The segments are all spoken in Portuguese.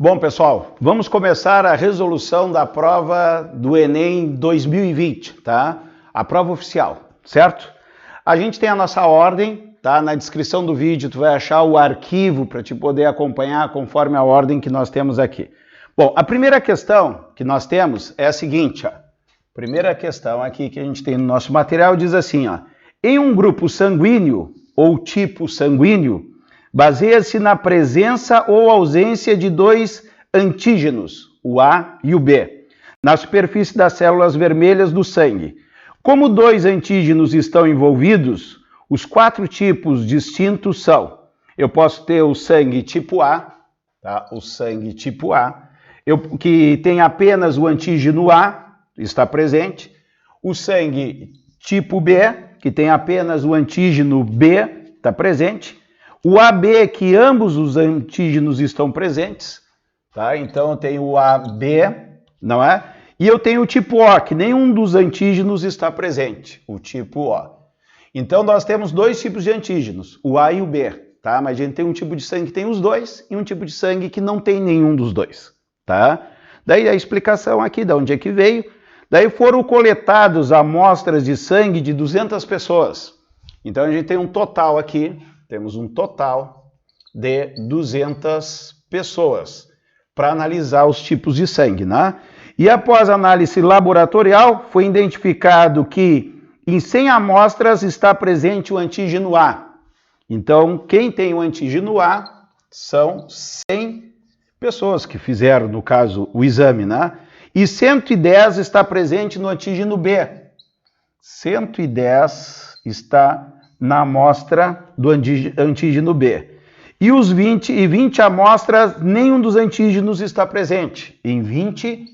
Bom, pessoal, vamos começar a resolução da prova do Enem 2020, tá? A prova oficial, certo? A gente tem a nossa ordem, tá? Na descrição do vídeo tu vai achar o arquivo para te poder acompanhar conforme a ordem que nós temos aqui. Bom, a primeira questão que nós temos é a seguinte, ó. Primeira questão aqui que a gente tem no nosso material diz assim, ó. Em um grupo sanguíneo ou tipo sanguíneo, baseia-se na presença ou ausência de dois antígenos, o A e o B, na superfície das células vermelhas do sangue. Como dois antígenos estão envolvidos, os quatro tipos distintos são: eu posso ter o sangue tipo A, tá? O sangue tipo A, que tem apenas o antígeno A, está presente, o sangue tipo B, que tem apenas o antígeno B, está presente, o AB, que ambos os antígenos estão presentes, tá? Então eu tenho o AB, não é? E eu tenho o tipo O, que nenhum dos antígenos está presente, o tipo O. Então nós temos dois tipos de antígenos, o A e o B, tá? Mas a gente tem um tipo de sangue que tem os dois e um tipo de sangue que não tem nenhum dos dois, tá? Daí a explicação aqui, de onde é que veio. Daí foram coletadas amostras de sangue de 200 pessoas. Então a gente tem um total aqui, temos um total de 200 pessoas para analisar os tipos de sangue, né? E após análise laboratorial, foi identificado que em 100 amostras está presente o antígeno A. Então, quem tem o antígeno A são 100 pessoas que fizeram, no caso, o exame, né? E 110 está presente no antígeno B. 110 está na amostra do antígeno B. E os 20 amostras, nenhum dos antígenos está presente. Em 20,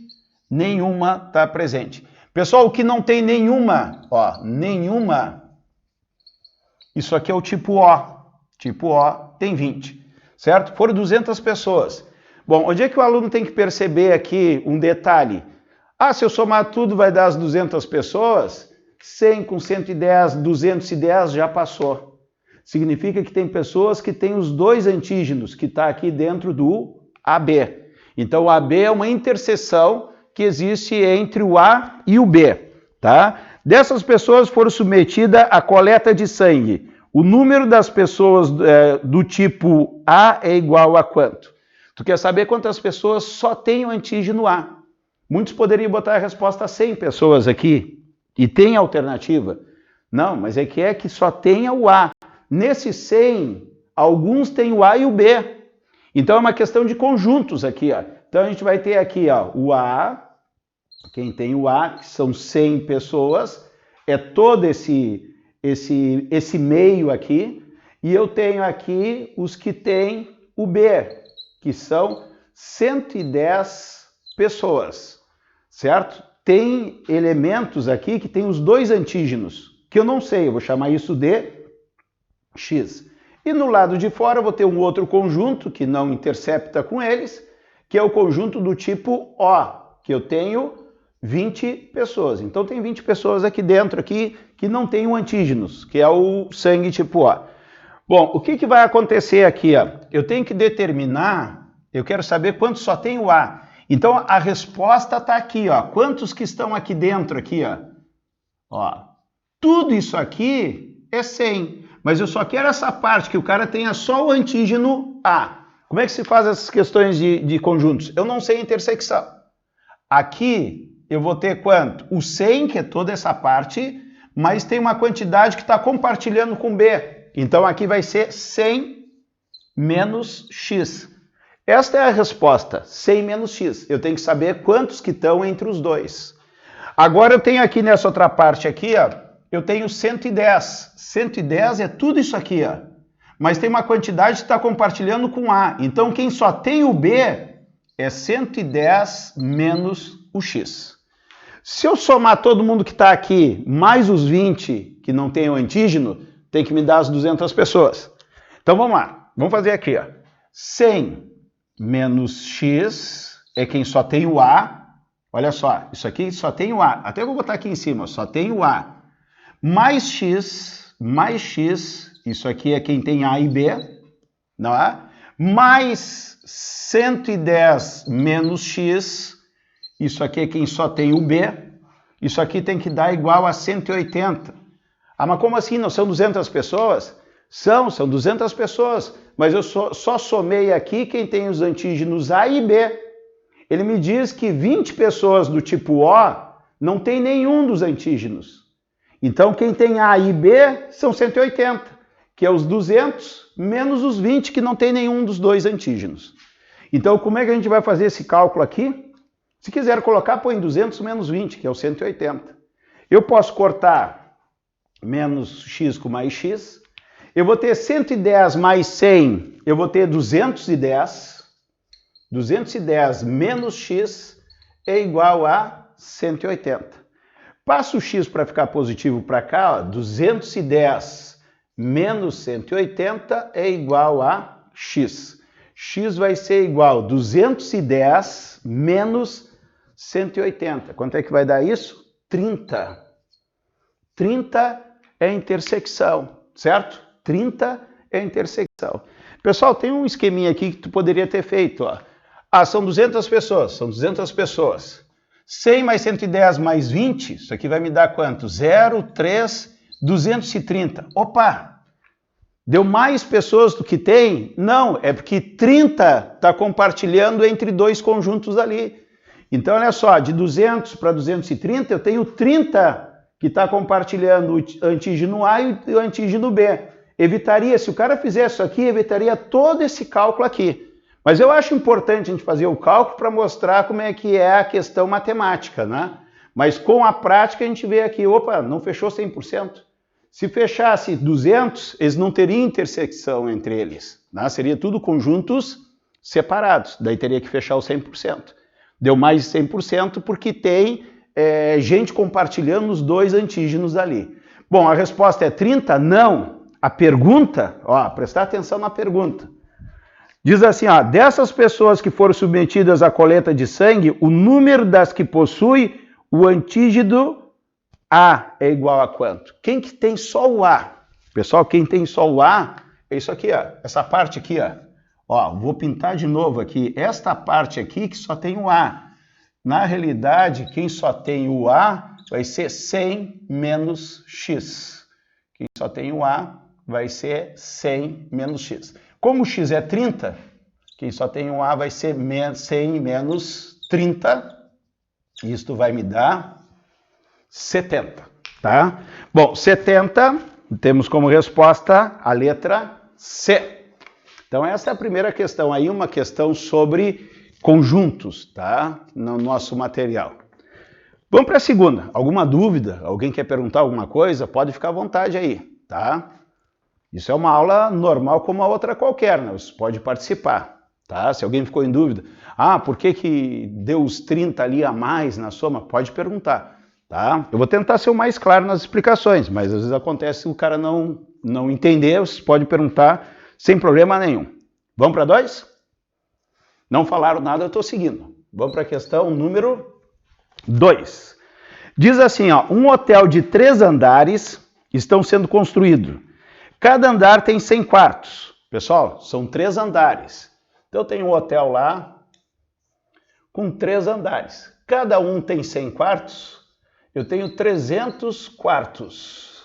nenhuma está presente. Pessoal, o que não tem nenhuma, ó, nenhuma, isso aqui é o tipo O. Tipo O tem 20, certo? Foram 200 pessoas. Bom, onde é que o aluno tem que perceber aqui um detalhe? Ah, se eu somar tudo vai dar as 200 pessoas? 100 com 110, 210 já passou. Significa que tem pessoas que têm os dois antígenos, que está aqui dentro do AB. Então, o AB é uma interseção que existe entre o A e o B, tá? Dessas pessoas foram submetidas à coleta de sangue. O número das pessoas do tipo A é igual a quanto? Tu quer saber quantas pessoas só têm o antígeno A? Muitos poderiam botar a resposta 100 pessoas aqui, e tem alternativa. Não, mas é que só tenha o A. Nesses 100, alguns têm o A e o B. Então é uma questão de conjuntos aqui, ó. Então a gente vai ter aqui, ó, o A, quem tem o A, que são 100 pessoas, é todo esse meio aqui, e eu tenho aqui os que têm o B, que são 110 pessoas, certo? Tem elementos aqui que tem os dois antígenos, que eu não sei, eu vou chamar isso de X. E no lado de fora eu vou ter um outro conjunto que não intercepta com eles, que é o conjunto do tipo O, que eu tenho 20 pessoas. Então tem 20 pessoas aqui dentro aqui que não têm o antígenos, que é o sangue tipo O. Bom, o que vai acontecer aqui? Ó? Eu tenho que determinar, eu quero saber quantos só tem o A. Então a resposta está aqui, ó. Quantos que estão aqui dentro aqui, ó? Ó, tudo isso aqui é 100, mas eu só quero essa parte que o cara tenha só o antígeno A. Como é que se faz essas questões de conjuntos? Eu não sei a intersecção. Aqui eu vou ter quanto? O 100, que é toda essa parte, mas tem uma quantidade que está compartilhando com B. Então aqui vai ser 100 menos X. Esta é a resposta, 100 menos X. Eu tenho que saber quantos que estão entre os dois. Agora eu tenho aqui nessa outra parte aqui, ó, eu tenho 110. 110 é tudo isso aqui, ó. Mas tem uma quantidade que está compartilhando com A. Então quem só tem o B é 110 menos o X. Se eu somar todo mundo que está aqui, mais os 20 que não tem o antígeno, tem que me dar as 200 pessoas. Então vamos lá, vamos fazer aqui, ó. 100 menos X é quem só tem o A. Olha só, isso aqui só tem o A. Até eu vou botar aqui em cima, só tem o A. Mais X, isso aqui é quem tem A e B, não é? mais 110 menos x, isso aqui é quem só tem o b, isso aqui tem que dar igual a 180. Ah, mas como assim? Não são 200 pessoas? São 200 pessoas, mas eu só somei aqui quem tem os antígenos A e B. Ele me diz que 20 pessoas do tipo O não tem nenhum dos antígenos. Então quem tem A e B são 180, que é os 200 menos os 20 que não tem nenhum dos dois antígenos. Então como é que a gente vai fazer esse cálculo aqui? Se quiser colocar, põe 200 menos 20, que é o 180. Eu posso cortar menos x com mais x. Eu vou ter 110 mais 100, eu vou ter 210. 210 menos x é igual a 180. Passo o x para ficar positivo para cá, ó, 210 menos 180 é igual a x. X vai ser igual a 210 menos 180. Quanto é que vai dar isso? 30. 30 é a intersecção, certo? 30 é a intersecção. Pessoal, tem um esqueminha aqui que tu poderia ter feito, ó. Ah, são 200 pessoas, são 200 pessoas. 100 mais 110 mais 20, isso aqui vai me dar quanto? 0, 3, 230. Opa! Deu mais pessoas do que tem? Não, é porque 30 está compartilhando entre dois conjuntos ali. Então, olha só, de 200 para 230, eu tenho 30 que está compartilhando o antígeno A e o antígeno B. Evitaria, se o cara fizesse isso aqui, evitaria todo esse cálculo aqui. Mas eu acho importante a gente fazer o cálculo para mostrar como é que é a questão matemática, né? Mas com a prática a gente vê aqui, opa, não fechou 100%. Se fechasse 200, eles não teriam intersecção entre eles, né? Seria tudo conjuntos separados, daí teria que fechar o 100%. Deu mais de 100% porque tem gente compartilhando os dois antígenos ali. Bom, a resposta é 30? Não. A pergunta, ó, prestar atenção na pergunta. Diz assim, ó, dessas pessoas que foram submetidas à coleta de sangue, o número das que possui o antígeno A é igual a quanto? Quem que tem só o A? Pessoal, quem tem só o A é isso aqui, ó, essa parte aqui, ó. Ó, vou pintar de novo aqui, esta parte aqui que só tem o A. Na realidade, quem só tem o A vai ser 100 menos x. Quem só tem o A vai ser 100 menos x. Como o x é 30, quem só tem um A vai ser 100 menos 30. Isto vai me dar 70, tá? Bom, 70, temos como resposta a letra C. Então essa é a primeira questão aí, uma questão sobre conjuntos, tá? No nosso material. Vamos para a segunda. Alguma dúvida? Alguém quer perguntar alguma coisa? Pode ficar à vontade aí, tá? Isso é uma aula normal como a outra qualquer, né? Você pode participar, tá? Se alguém ficou em dúvida, por que deu os 30 ali a mais na soma? Pode perguntar, tá? Eu vou tentar ser o mais claro nas explicações, mas às vezes acontece o cara não entender, você pode perguntar sem problema nenhum. Vamos para 2? Não falaram nada, eu estou seguindo. Vamos para a questão número 2. Diz assim, ó, um hotel de 3 andares estão sendo construídos. Cada andar tem 100 quartos. Pessoal, são 3 andares. Então eu tenho um hotel lá com 3 andares. Cada um tem 100 quartos. Eu tenho 300 quartos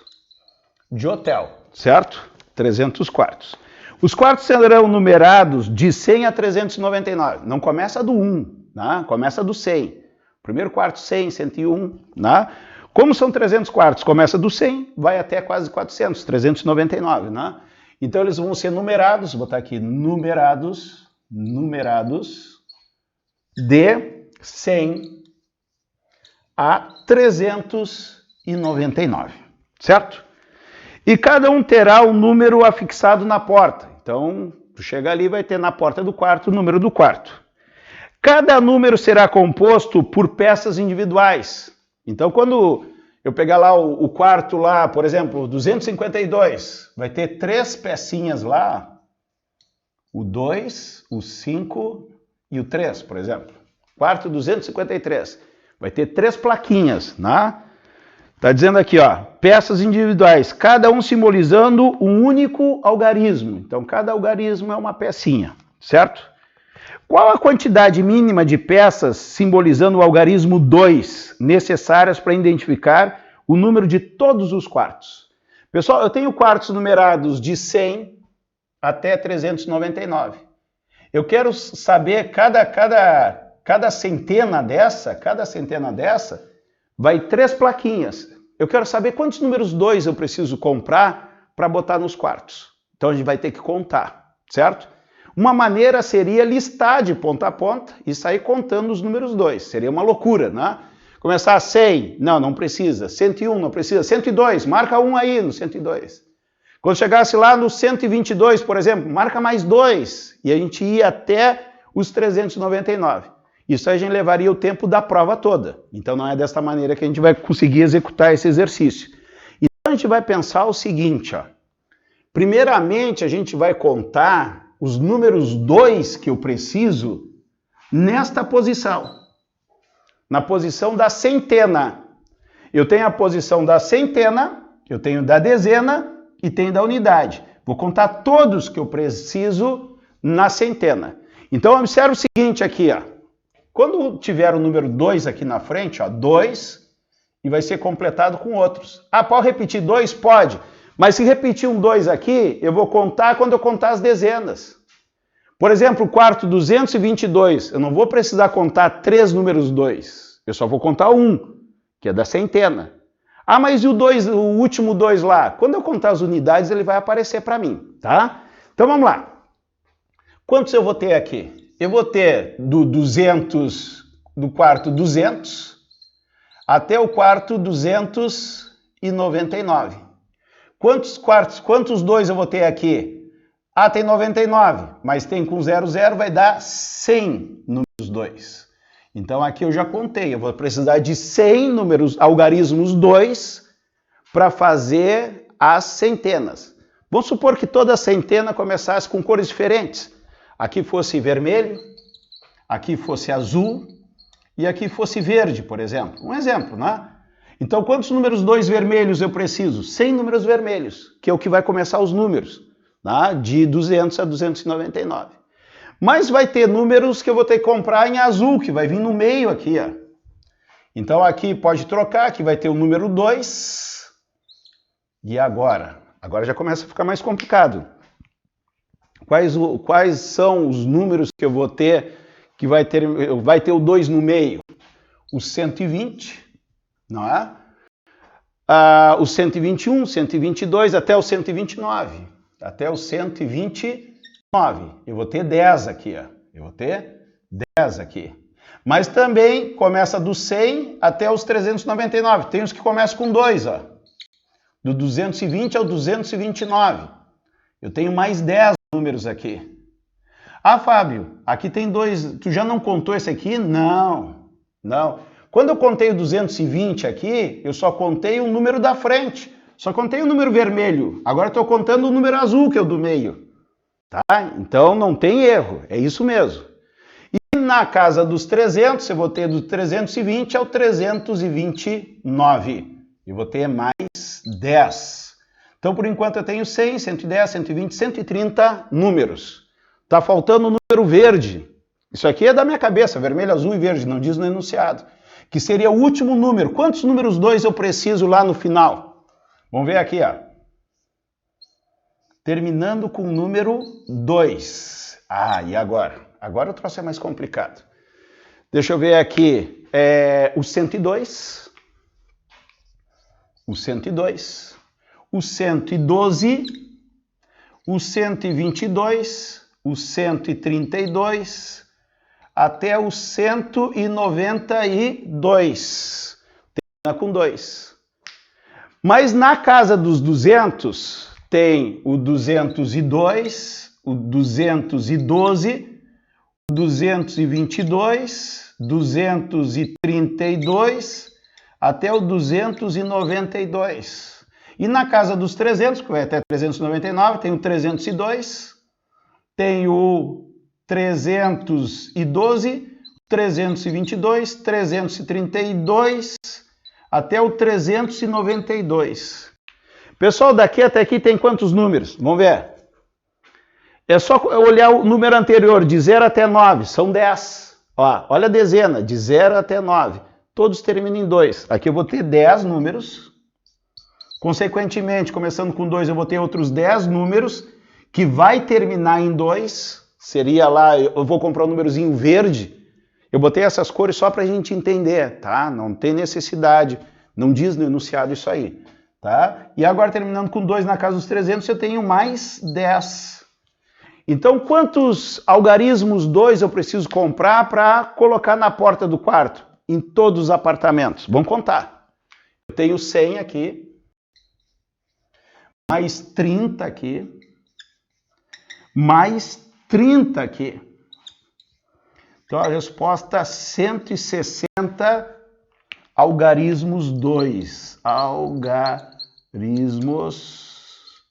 de hotel, certo? 300 quartos. Os quartos serão numerados de 100 a 399. Não começa do 1, né? Começa do 100. Primeiro quarto 100, 101, né? Como são 300 quartos? Começa do 100, vai até quase 400, 399, né? Então eles vão ser numerados, vou botar aqui, numerados de 100 a 399, certo? E cada um terá um número afixado na porta. Então, tu chega ali, vai ter na porta do quarto o número do quarto. Cada número será composto por peças individuais. Então, quando eu pegar lá o quarto lá, por exemplo, 252, vai ter 3 pecinhas lá, o 2, o 5 e o 3, por exemplo. Quarto 253, vai ter 3 plaquinhas, né? Está dizendo aqui, ó, peças individuais, cada um simbolizando um único algarismo. Então, cada algarismo é uma pecinha, certo? Qual a quantidade mínima de peças simbolizando o algarismo 2 necessárias para identificar o número de todos os quartos? Pessoal, eu tenho quartos numerados de 100 até 399. Eu quero saber cada centena dessa vai 3 plaquinhas. Eu quero saber quantos números 2 eu preciso comprar para botar nos quartos. Então a gente vai ter que contar, certo? Uma maneira seria listar de ponta a ponta e sair contando os números 2. Seria uma loucura, né? Começar a 100, não precisa. 101, não precisa. 102, marca 1 aí no 102. Quando chegasse lá no 122, por exemplo, marca mais 2. E a gente ia até os 399. Isso aí a gente levaria o tempo da prova toda. Então não é desta maneira que a gente vai conseguir executar esse exercício. Então a gente vai pensar o seguinte, ó. Primeiramente a gente vai contar os números 2 que eu preciso nesta posição. Na posição da centena. Eu tenho a posição da centena, eu tenho da dezena e tenho da unidade. Vou contar todos que eu preciso na centena. Então observe o seguinte aqui, ó. Quando tiver o número 2 aqui na frente, ó, 2, e vai ser completado com outros. Ah, pode repetir 2? Pode. Mas se repetir um 2 aqui, eu vou contar quando eu contar as dezenas. Por exemplo, o quarto 222, eu não vou precisar contar 3 números 2. Eu só vou contar 1, que é da centena. Ah, mas e o último 2 lá? Quando eu contar as unidades, ele vai aparecer para mim, tá? Então vamos lá. Quantos eu vou ter aqui? Eu vou ter do quarto 200 até o quarto 299. Quantos 2 eu vou ter aqui? Ah, tem 99, mas tem com 00, vai dar 100 números 2. Então aqui eu já contei, eu vou precisar de 100 números, algarismos 2 para fazer as centenas. Vamos supor que toda centena começasse com cores diferentes. Aqui fosse vermelho, aqui fosse azul e aqui fosse verde, por exemplo. Um exemplo, né? Então, quantos números 2 vermelhos eu preciso? 100 números vermelhos, que é o que vai começar os números, né? De 200 a 299. Mas vai ter números que eu vou ter que comprar em azul, que vai vir no meio aqui, ó. Então, aqui pode trocar, aqui vai ter o número 2. E agora? Agora já começa a ficar mais complicado. Quais são os números que eu vou ter, que vai ter o 2 no meio? O 120, não é? O 121, 122, até o 129. Até o 129. Eu vou ter 10 aqui, ó. Eu vou ter 10 aqui. Mas também começa do 100 até os 399. Tem os que começam com 2, ó. Do 220 ao 229. Eu tenho mais 10 números aqui. Ah, Fábio, aqui tem 2. Tu já não contou esse aqui? Não. Quando eu contei o 220 aqui, eu só contei o número da frente. Só contei o número vermelho. Agora estou contando o número azul, que é o do meio. Tá? Então não tem erro. É isso mesmo. E na casa dos 300, eu vou ter do 320 ao 329. Eu vou ter mais 10. Então, por enquanto, eu tenho 100, 110, 120, 130 números. Está faltando o número verde. Isso aqui é da minha cabeça, vermelho, azul e verde, não diz no enunciado. Que seria o último número. Quantos números 2 eu preciso lá no final? Vamos ver aqui, ó. Terminando com o número 2. Ah, e agora? Agora o troço é mais complicado. Deixa eu ver aqui. O 102. O 102. O 112, o 122, o 132, até o 192. Termina com 2. Mas na casa dos 200, tem o 202, o 212, o 222, 232, até o 292. E na casa dos 300, que vai até 399, tem o 302, tem o 312, 322, 332, até o 392. Pessoal, daqui até aqui tem quantos números? Vamos ver. É só olhar o número anterior, de 0 até 9, são 10. Ó, olha a dezena, de 0 até 9. Todos terminam em 2. Aqui eu vou ter 10 números. Consequentemente, começando com 2, eu vou ter outros 10 números que vai terminar em 2. Seria lá, eu vou comprar um númerozinho verde. Eu botei essas cores só para a gente entender, tá? Não tem necessidade. Não diz no enunciado isso aí, tá? E agora, terminando com 2 na casa dos 300, eu tenho mais 10. Então, quantos algarismos 2 eu preciso comprar para colocar na porta do quarto? Em todos os apartamentos. Vamos contar. Eu tenho 100 aqui, mais 30 aqui, mais 30 aqui. Então, a resposta é 160 algarismos 2. Algarismos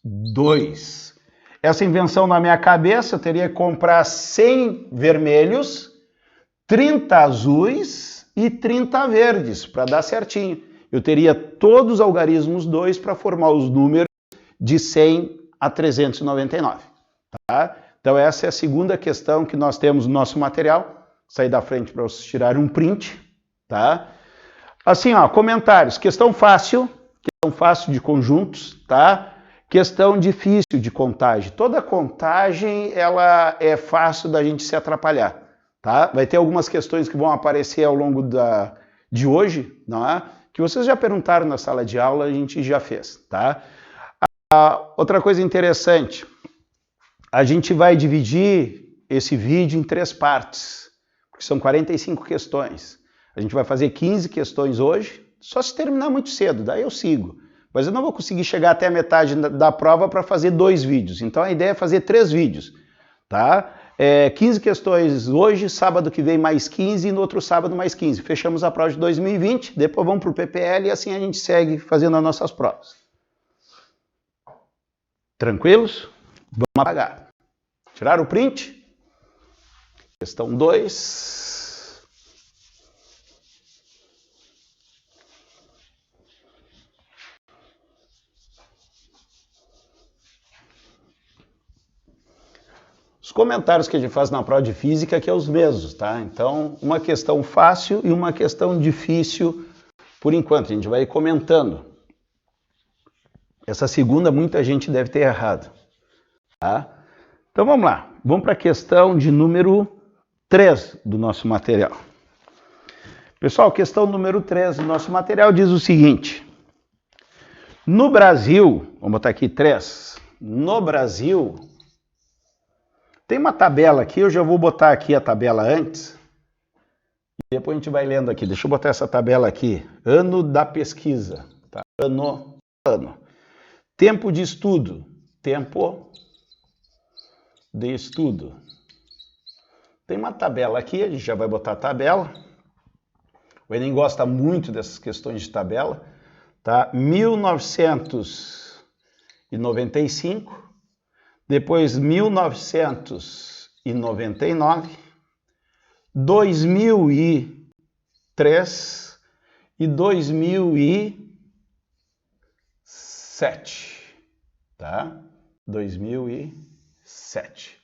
2. Essa invenção na minha cabeça, eu teria que comprar 100 vermelhos, 30 azuis e 30 verdes, para dar certinho. Eu teria todos os algarismos 2 para formar os números de 100 a 399. Tá? Então essa é a segunda questão que nós temos no nosso material. Sair da frente para vocês tirarem um print. Tá? Assim, ó, comentários. Questão fácil de conjuntos, tá? Questão difícil de contagem. Toda contagem, ela é fácil da gente se atrapalhar, tá? Vai ter algumas questões que vão aparecer ao longo de hoje, não é? Que vocês já perguntaram na sala de aula, a gente já fez, tá? Outra coisa interessante, a gente vai dividir esse vídeo em 3 partes, porque são 45 questões. A gente vai fazer 15 questões hoje, só se terminar muito cedo, daí eu sigo. Mas eu não vou conseguir chegar até a metade da prova para fazer 2 vídeos. Então a ideia é fazer 3 vídeos, tá? 15 questões hoje, sábado que vem mais 15 e no outro sábado mais 15. Fechamos a prova de 2020, depois vamos para o PPL e assim a gente segue fazendo as nossas provas. Tranquilos? Vamos apagar. Tiraram o print? Questão 2. Os comentários que a gente faz na prova de física que é os mesmos, tá? Então, uma questão fácil e uma questão difícil por enquanto. A gente vai comentando. Essa segunda muita gente deve ter errado, tá? Então vamos lá. Vamos para a questão de número 3 do nosso material. Pessoal, questão número 3 do nosso material diz o seguinte. No Brasil, vamos botar aqui 3. No Brasil... Tem uma tabela aqui, eu já vou botar aqui a tabela antes, e depois a gente vai lendo aqui. Deixa eu botar essa tabela aqui. Ano da pesquisa. Tá? Ano. Tempo de estudo. Tempo de estudo. Tem uma tabela aqui, a gente já vai botar a tabela. O Enem gosta muito dessas questões de tabela. Tá? 1995. Depois 1999, 2003 e 2007, tá? 2007.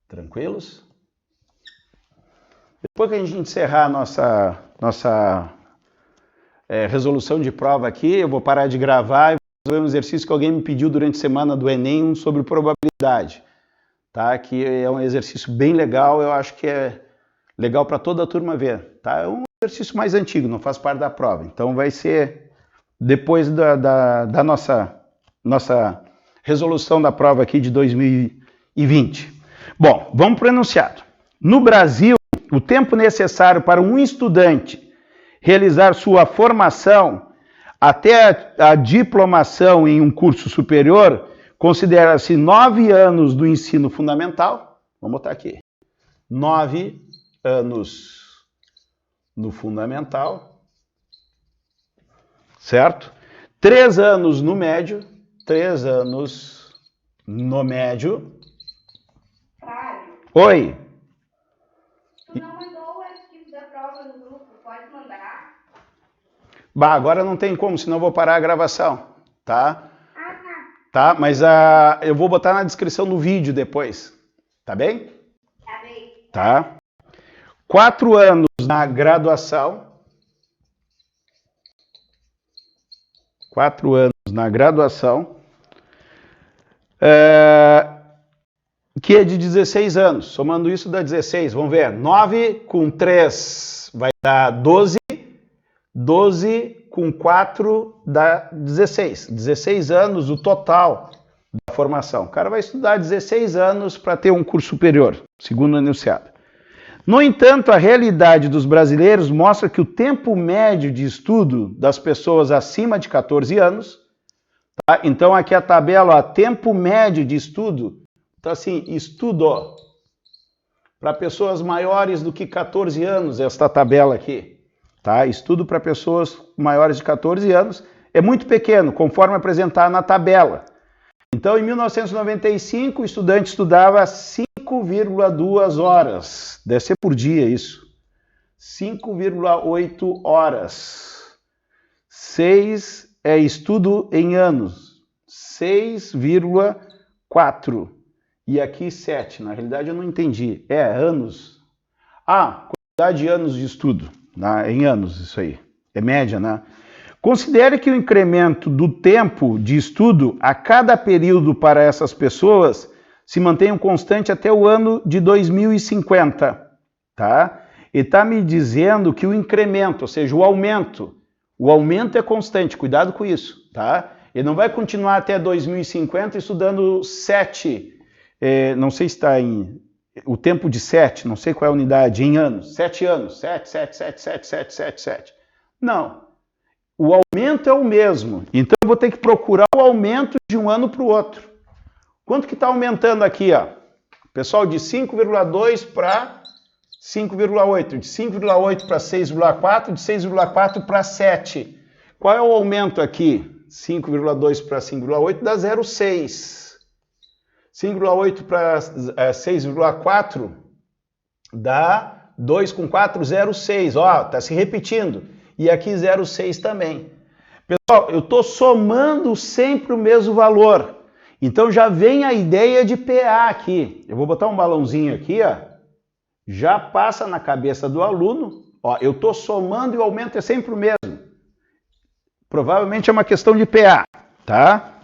Tranquilos? Depois que a gente encerrar a nossa resolução de prova aqui, eu vou parar de gravar e um exercício que alguém me pediu durante a semana do Enem sobre probabilidade, tá? Que é um exercício bem legal, eu acho que é legal para toda a turma ver, tá? É um exercício mais antigo, não faz parte da prova, então vai ser depois da nossa resolução da prova aqui de 2020. Bom, vamos para o enunciado. No Brasil, o tempo necessário para um estudante realizar sua formação até a diplomação em um curso superior, considera-se 9 anos do ensino fundamental. Vamos botar aqui. 9 anos no fundamental. Certo? 3 anos no médio. 3 anos no médio. Fábio. Oi. Tu não mandou o arquivo da prova no grupo, pode mandar? Bah, agora não tem como, senão eu vou parar a gravação, tá? Tá, mas eu vou botar na descrição do vídeo depois, tá bem? Tá bem. Tá. 4 anos na graduação. 4 anos na graduação. Que é de 16 anos. Somando isso dá 16. Vamos ver. 9 com 3 vai dar 12. 12 com 4 dá 16. 16 anos o total da formação. O cara vai estudar 16 anos para ter um curso superior, segundo o enunciado. No entanto, a realidade dos brasileiros mostra que o tempo médio de estudo das pessoas acima de 14 anos, tá? Então aqui a tabela, ó, tempo médio de estudo, então assim, estudo para pessoas maiores do que 14 anos, esta tabela aqui, tá? Estudo para pessoas maiores de 14 anos é muito pequeno, conforme apresentado na tabela. Então, em 1995, o estudante estudava 5,2 horas. Deve ser por dia isso. 5,8 horas. 6 é estudo em anos. 6,4. E aqui 7. Na realidade, eu não entendi. É anos. Ah, quantidade de anos de estudo. Em anos, isso aí. É média, né? Considere que o incremento do tempo de estudo a cada período para essas pessoas se mantenha constante até o ano de 2050, tá? E está me dizendo que o incremento, ou seja, o aumento é constante, cuidado com isso, tá? Ele não vai continuar até 2050 estudando 7, não sei se está em o tempo de 7, não sei qual é a unidade, em anos, 7 anos, 7. Não. O aumento é o mesmo, então eu vou ter que procurar o aumento de um ano para o outro. Quanto que está aumentando aqui, ó? Pessoal, de 5,2 para 5,8, de 5,8 para 6,4, de 6,4 para 7. Qual é o aumento aqui? 5,2 para 5,8 dá 0,6. 5,8 para 6,4 dá 2 com 4, 0,6. Ó, está se repetindo. E aqui 0,6 também. Pessoal, eu estou somando sempre o mesmo valor. Então já vem a ideia de PA aqui. Eu vou botar um balãozinho aqui, ó. Já passa na cabeça do aluno. Ó, eu estou somando e o aumento é sempre o mesmo. Provavelmente é uma questão de PA, tá?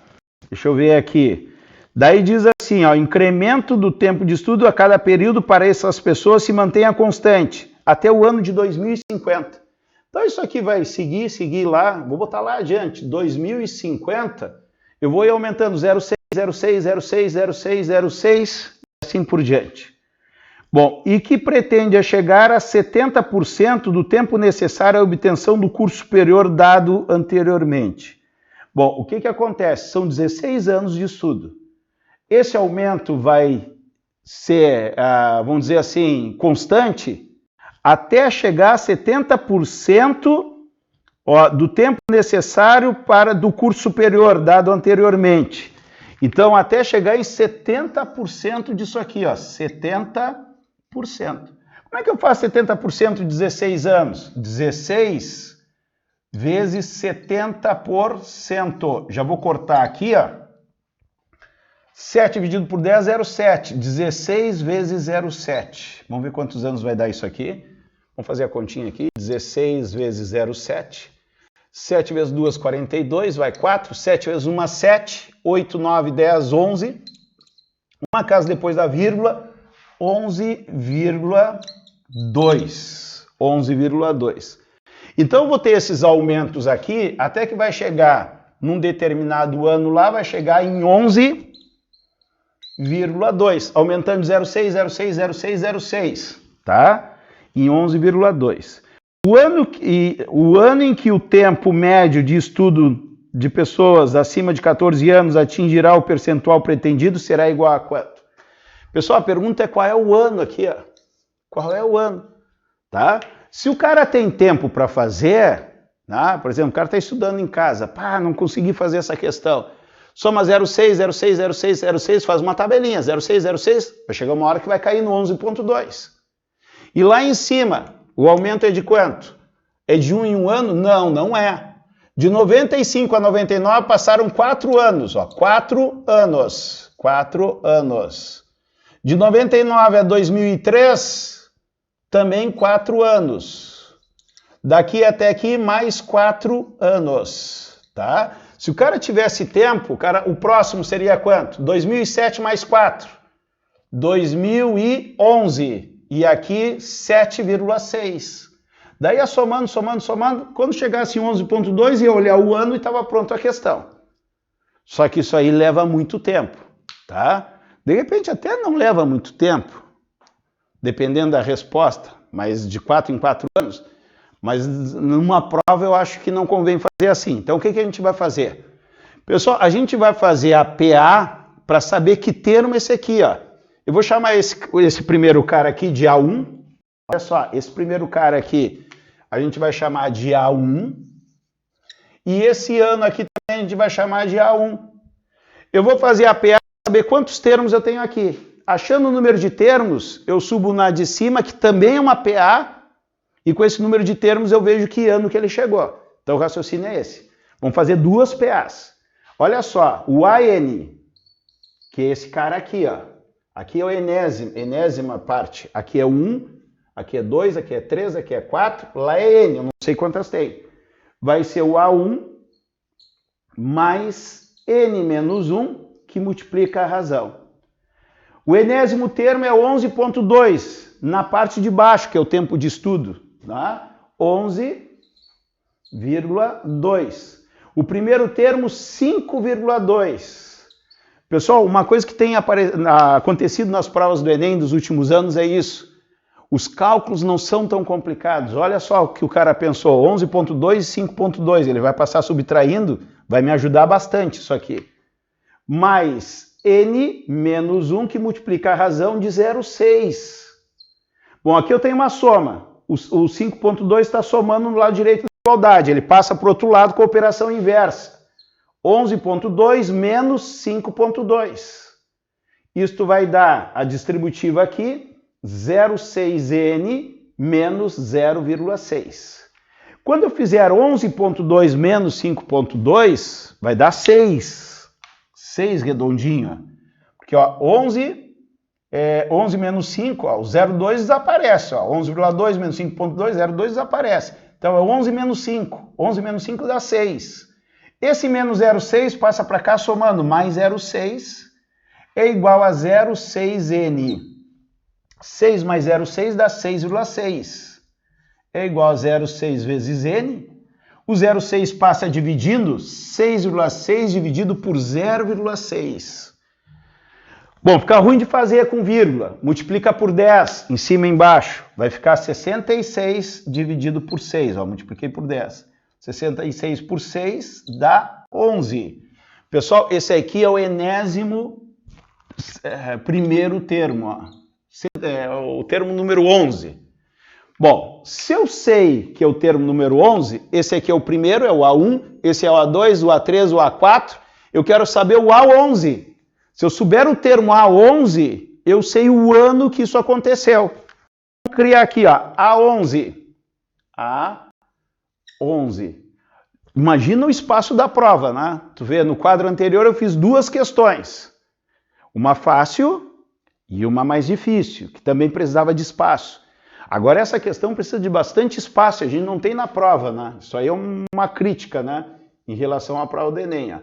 Deixa eu ver aqui. Daí diz assim, ó, incremento do tempo de estudo a cada período para essas pessoas se mantenha constante até o ano de 2050. Então isso aqui vai seguir lá, vou botar lá adiante, 2050, eu vou ir aumentando 0,6, 0,6, 0,6, 0,6, 0,6, e assim por diante. Bom, e que pretende chegar a 70% do tempo necessário à obtenção do curso superior dado anteriormente. Bom, o que acontece? São 16 anos de estudo. Esse aumento vai ser, vamos dizer assim, constante, até chegar a 70% do tempo necessário do curso superior dado anteriormente. Então, até chegar em 70% disso aqui, ó, 70%. Como é que eu faço 70% de 16 anos? 16 vezes 70%. Já vou cortar aqui, ó. 7 dividido por 10, 0,7. 16 vezes 0,7. Vamos ver quantos anos vai dar isso aqui. Vamos fazer a continha aqui. 16 vezes 0,7. 7 vezes 2, 42. Vai 4. 7 vezes 1, 7. 8, 9, 10, 11. Uma casa depois da vírgula. 11,2. 11,2. Então, eu vou ter esses aumentos aqui, até que vai chegar, num determinado ano lá, vai chegar em 11,2. Aumentando 0,6, 0,6, 0,6, 0,6. Tá? Em 11,2. O ano em que o tempo médio de estudo de pessoas acima de 14 anos atingirá o percentual pretendido será igual a quanto? Pessoal, a pergunta é qual é o ano aqui, ó. Qual é o ano? Tá? Se o cara tem tempo para fazer, tá? Por exemplo, o cara está estudando em casa, pá, não consegui fazer essa questão. Soma 0,6, 0,6, 0,6, 0,6, faz uma tabelinha, 0,6, 0,6, vai chegar uma hora que vai cair no 11,2. E lá em cima, o aumento é de quanto? É de 1 em 1 ano? Não, não é. De 95 a 99 passaram 4 anos, ó, 4 anos. 4 anos. De 99 a 2003, também 4 anos. Daqui até aqui, mais 4 anos, tá? Se o cara tivesse tempo, o próximo seria quanto? 2007 mais 4. 2011. E aqui, 7,6. Daí ia somando, quando chegasse em 11,2 ia olhar o ano e estava pronto a questão. Só que isso aí leva muito tempo, tá? De repente até não leva muito tempo, dependendo da resposta, mas de 4 em 4 anos. Mas numa prova eu acho que não convém fazer assim. Então o que a gente vai fazer? Pessoal, a gente vai fazer a PA para saber que termo é esse aqui, ó. Eu vou chamar esse primeiro cara aqui de A1. Olha só, esse primeiro cara aqui a gente vai chamar de A1. E esse ano aqui também a gente vai chamar de A1. Eu vou fazer a PA para saber quantos termos eu tenho aqui. Achando o número de termos, eu subo na de cima, que também é uma PA, e com esse número de termos eu vejo que ano que ele chegou. Então o raciocínio é esse. Vamos fazer duas PAs. Olha só, o AN, que é esse cara aqui, ó. Aqui é o enésima parte. Aqui é 1, aqui é 2, aqui é 3, aqui é 4. Lá é N, eu não sei quantas tem. Vai ser o A1 mais N menos 1, que multiplica a razão. O enésimo termo é 11,2, na parte de baixo, que é o tempo de estudo. Tá? 11,2. O primeiro termo, 5,2. Pessoal, uma coisa que tem acontecido nas provas do Enem dos últimos anos é isso. Os cálculos não são tão complicados. Olha só o que o cara pensou, 11,2 e 5,2. Ele vai passar subtraindo, vai me ajudar bastante isso aqui. Mais N menos 1, que multiplica a razão de 0,6. Bom, aqui eu tenho uma soma. O 5,2 está somando no lado direito da igualdade. Ele passa para o outro lado com a operação inversa. 11,2 menos 5,2. Isto vai dar a distributiva aqui, 0,6N menos 0,6. Quando eu fizer 11,2 menos 5,2, vai dar 6. 6 redondinho. Porque ó, 11 menos 5, ó, o 0,2 desaparece. 11,2 menos 5,2, 0,2 desaparece. Então é 11 menos 5. 11 menos 5 dá 6. Esse menos 0,6 passa para cá somando, mais 0,6 é igual a 0,6N. 6 mais 0,6 dá 6,6. É igual a 0,6 vezes N. O 0,6 passa dividindo, 6,6 dividido por 0,6. Bom, fica ruim de fazer com vírgula. Multiplica por 10, em cima e embaixo. Vai ficar 66 dividido por 6. Ó, multipliquei por 10. 66 por 6 dá 11. Pessoal, esse aqui é o enésimo primeiro termo. Ó. O termo número 11. Bom, se eu sei que é o termo número 11, esse aqui é o primeiro, é o A1, esse é o A2, o A3, o A4. Eu quero saber o A11. Se eu souber o termo A11, eu sei o ano que isso aconteceu. Vou criar aqui, ó, A11. A11. Imagina o espaço da prova, né? Tu vê, no quadro anterior eu fiz duas questões. Uma fácil e uma mais difícil, que também precisava de espaço. Agora essa questão precisa de bastante espaço, a gente não tem na prova, né? Isso aí é uma crítica, né? Em relação à prova do Enem. Ó.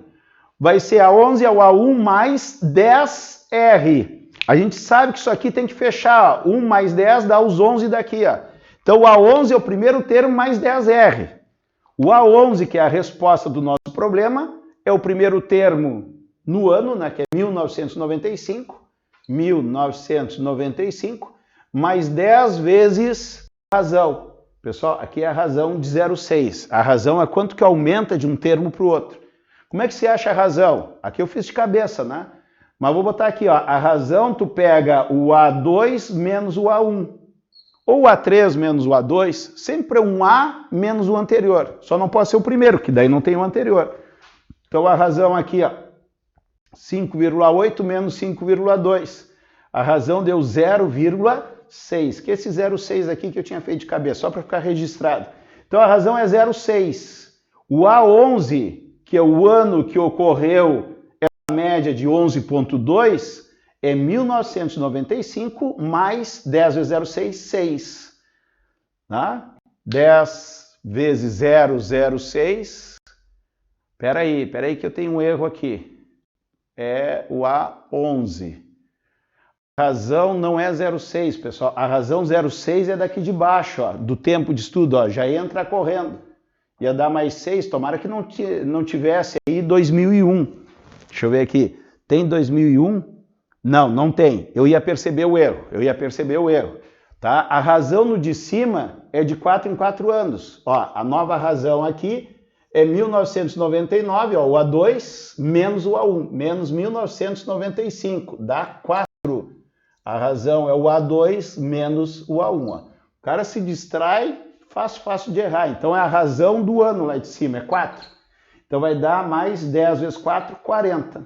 Vai ser A11 ao A1 mais 10R. A gente sabe que isso aqui tem que fechar, ó. 1 mais 10 dá os 11 daqui, ó. Então o A11 é o primeiro termo mais 10R. O A11, que é a resposta do nosso problema, é o primeiro termo no ano, né, que é 1995. 1995, mais 10 vezes a razão. Pessoal, aqui é a razão de 0,6. A razão é quanto que aumenta de um termo para o outro. Como é que se acha a razão? Aqui eu fiz de cabeça, né? Mas vou botar aqui, ó. A razão, tu pega o A2 menos o A1. Ou o A3 menos o A2, sempre é um A menos o anterior. Só não pode ser o primeiro, que daí não tem o anterior. Então a razão aqui, ó, 5,8 menos 5,2. A razão deu 0,6. Que esse 0,6 aqui que eu tinha feito de cabeça, só para ficar registrado. Então a razão é 0,6. O A11, que é o ano que ocorreu essa média de 11,2, é 1995 mais 10 vezes 0,6, 6. Tá? 10 vezes 0,06. Espera aí que eu tenho um erro aqui. É o A11. A razão não é 0,6, pessoal. A razão 0,6 é daqui de baixo, ó, do tempo de estudo. Ó, já entra correndo. Ia dar mais 6, tomara que não tivesse aí 2001. Deixa eu ver aqui. Tem 2001? Não tem. Eu ia perceber o erro. Tá? A razão no de cima é de 4 em 4 anos. Ó, a nova razão aqui é 1999, ó, o A2 menos o A1, menos 1995, dá 4. A razão é o A2 menos o A1. Ó. O cara se distrai, fácil de errar. Então é a razão do ano lá de cima, é 4. Então vai dar mais 10 vezes 4, 40.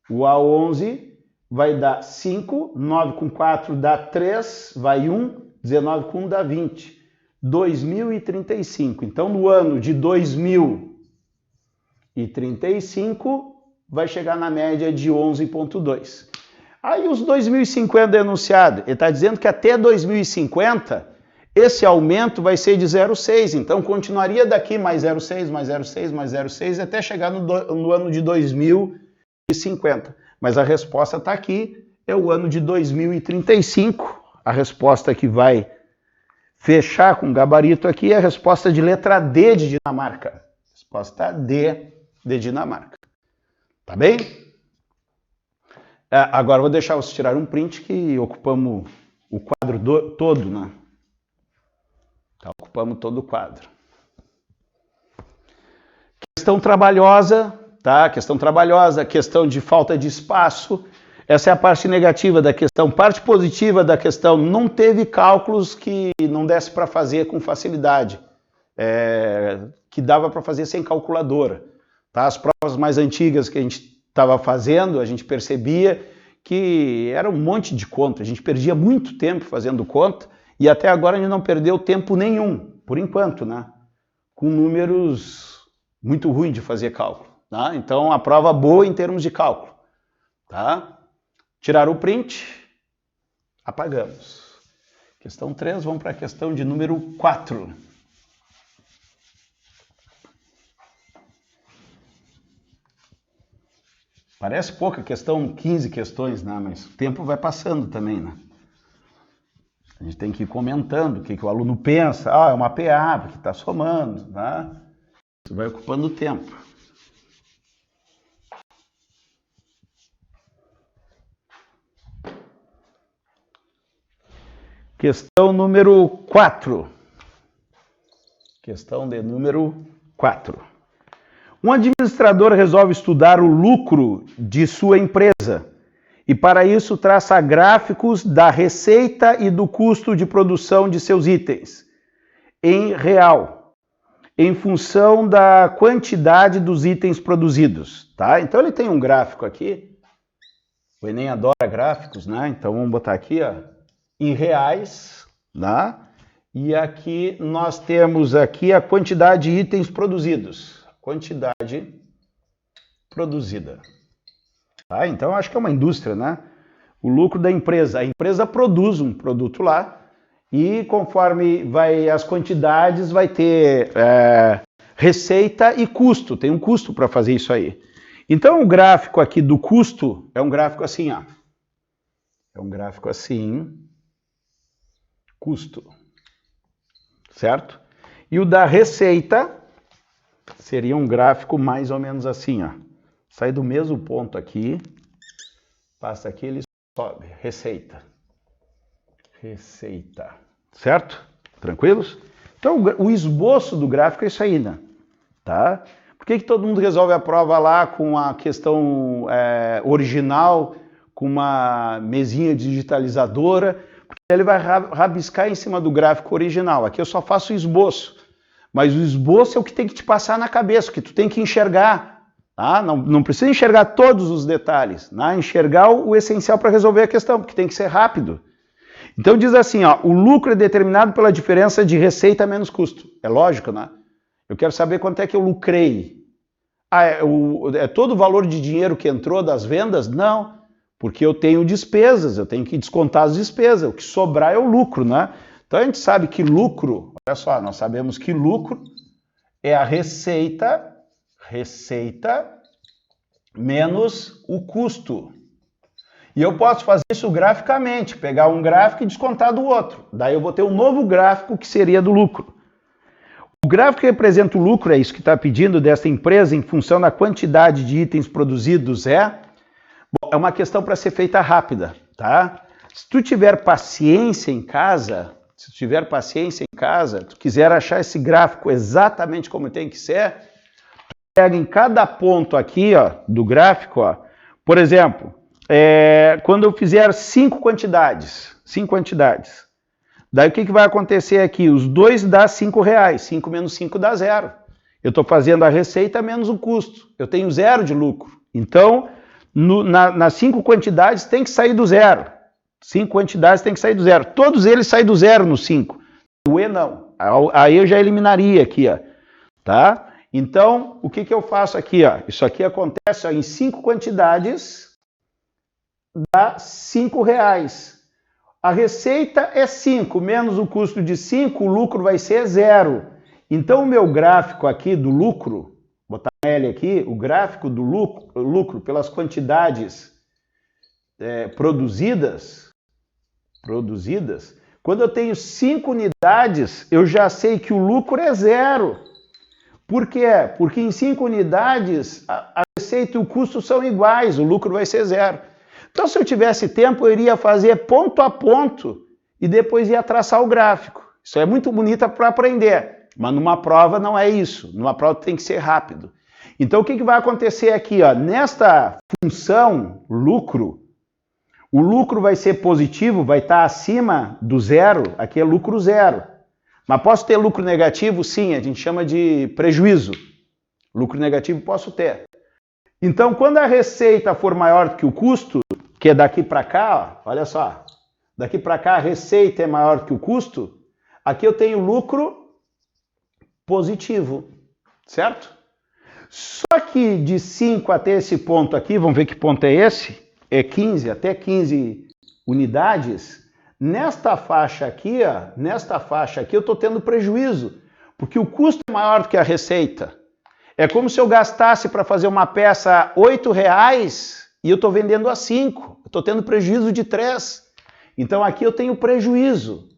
O A11 vai dar 5, 9 com 4 dá 3, vai 1, 19 com 1 dá 20. 2035. Então no ano de 2035 vai chegar na média de 11,2. Aí os 2050 enunciado, ele está dizendo que até 2050 esse aumento vai ser de 0,6, então continuaria daqui mais 0,6, mais 0,6, mais 0,6 até chegar no ano de 2050. Mas a resposta está aqui, é o ano de 2035, a resposta que vai fechar com gabarito aqui é a resposta de letra D de Dinamarca. Resposta D de Dinamarca. Tá bem? Agora vou deixar vocês tirar um print que ocupamos o quadro todo, né? Tá, ocupamos todo o quadro. Questão trabalhosa, tá? Questão trabalhosa, questão de falta de espaço. Essa é a parte negativa da questão. Parte positiva da questão, não teve cálculos que não desse para fazer com facilidade, que dava para fazer sem calculadora. Tá? As provas mais antigas que a gente estava fazendo, a gente percebia que era um monte de conta, a gente perdia muito tempo fazendo conta e até agora a gente não perdeu tempo nenhum, por enquanto, né? Com números muito ruins de fazer cálculo. Tá? Então, a prova boa em termos de cálculo. Tá? Tiraram o print, apagamos. Questão 3, vamos para a questão de número 4. Parece pouca questão, 15 questões, né? Mas o tempo vai passando também, né? A gente tem que ir comentando o que o aluno pensa. É uma PA, porque está somando, tá? Isso vai ocupando tempo. Questão número 4. Questão de número 4. Um administrador resolve estudar o lucro de sua empresa e, para isso, traça gráficos da receita e do custo de produção de seus itens em real, em função da quantidade dos itens produzidos. Tá? Então, ele tem um gráfico aqui. O Enem adora gráficos, né? Então, vamos botar aqui, ó, em reais, tá? E aqui nós temos aqui a quantidade de itens produzidos. Quantidade produzida. Tá? Então, acho que é uma indústria, né? O lucro da empresa. A empresa produz um produto lá e conforme vai as quantidades, vai ter receita e custo. Tem um custo para fazer isso aí. Então, o gráfico aqui do custo é um gráfico assim, ó. É um gráfico assim, custo. Certo? E o da receita seria um gráfico mais ou menos assim, ó. Sai do mesmo ponto aqui, passa aqui, ele sobe. Receita. Receita. Certo? Tranquilos? Então, o esboço do gráfico é isso aí, né? Tá? Por que todo mundo resolve a prova lá com a questão original, com uma mesinha digitalizadora? Porque ele vai rabiscar em cima do gráfico original. Aqui eu só faço o esboço. Mas o esboço é o que tem que te passar na cabeça, o que tu tem que enxergar. Tá? Não precisa enxergar todos os detalhes. Tá? Enxergar o essencial para resolver a questão, porque tem que ser rápido. Então diz assim, ó, o lucro é determinado pela diferença de receita menos custo. É lógico, né? Eu quero saber quanto é que eu lucrei. É todo o valor de dinheiro que entrou das vendas? Não, porque eu tenho despesas, eu tenho que descontar as despesas. O que sobrar é o lucro, né? Então a gente sabe que lucro, olha só, nós sabemos que lucro é a receita menos o custo. E eu posso fazer isso graficamente, pegar um gráfico e descontar do outro. Daí eu vou ter um novo gráfico que seria do lucro. O gráfico que representa o lucro, é isso que está pedindo dessa empresa em função da quantidade de itens produzidos, é uma questão para ser feita rápida, tá? Se tu tiver paciência em casa, tu quiser achar esse gráfico exatamente como tem que ser, tu pega em cada ponto aqui, ó, do gráfico, ó, por exemplo, quando eu fizer 5 quantidades, daí o que vai acontecer aqui? Os dois dá R$5, 5 menos 5 dá 0. Eu estou fazendo a receita menos o custo, eu tenho 0 de lucro. Então, nas 5 quantidades tem que sair do 0. 5 quantidades tem que sair do 0. Todos eles saem do 0 no 5. O E não. Aí eu já eliminaria aqui, ó. Tá? Então, o que eu faço aqui, ó? Isso aqui acontece, ó, em 5 quantidades, dá R$5. A receita é 5, menos o custo de 5, o lucro vai ser 0. Então, o meu gráfico aqui do lucro, vou botar L aqui, o gráfico do lucro pelas quantidades produzidas, quando eu tenho 5 unidades, eu já sei que o lucro é 0. Por quê? Porque em 5 unidades, a receita e o custo são iguais, o lucro vai ser 0. Então, se eu tivesse tempo, eu iria fazer ponto a ponto e depois ia traçar o gráfico. Isso é muito bonito para aprender, mas numa prova não é isso. Numa prova tem que ser rápido. Então, o que vai acontecer aqui? Ó? Nesta função lucro, o lucro vai ser positivo, vai estar acima do 0. Aqui é lucro 0. Mas posso ter lucro negativo? Sim, a gente chama de prejuízo. Lucro negativo posso ter. Então, quando a receita for maior do que o custo, que é daqui para cá, ó, olha só, daqui para cá a receita é maior do que o custo, aqui eu tenho lucro positivo, certo? Só que de 5 até esse ponto aqui, vamos ver que ponto é esse, é 15, até 15 unidades, nesta faixa aqui eu estou tendo prejuízo, porque o custo é maior do que a receita. É como se eu gastasse para fazer uma peça R$8 e eu estou vendendo a 5. Eu estou tendo prejuízo de 3. Então aqui eu tenho prejuízo.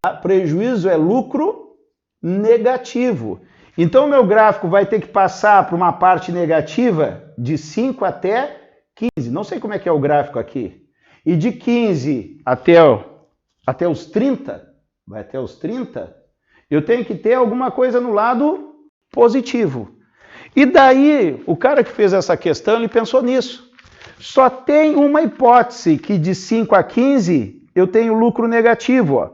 Tá? Prejuízo é lucro negativo. Então o meu gráfico vai ter que passar por uma parte negativa de 5 até 15. Não sei como é que é o gráfico aqui. E de 15 até os 30, vai até os 30, eu tenho que ter alguma coisa no lado positivo. E daí, o cara que fez essa questão, ele pensou nisso. Só tem uma hipótese, que de 5 a 15, eu tenho lucro negativo. Ó.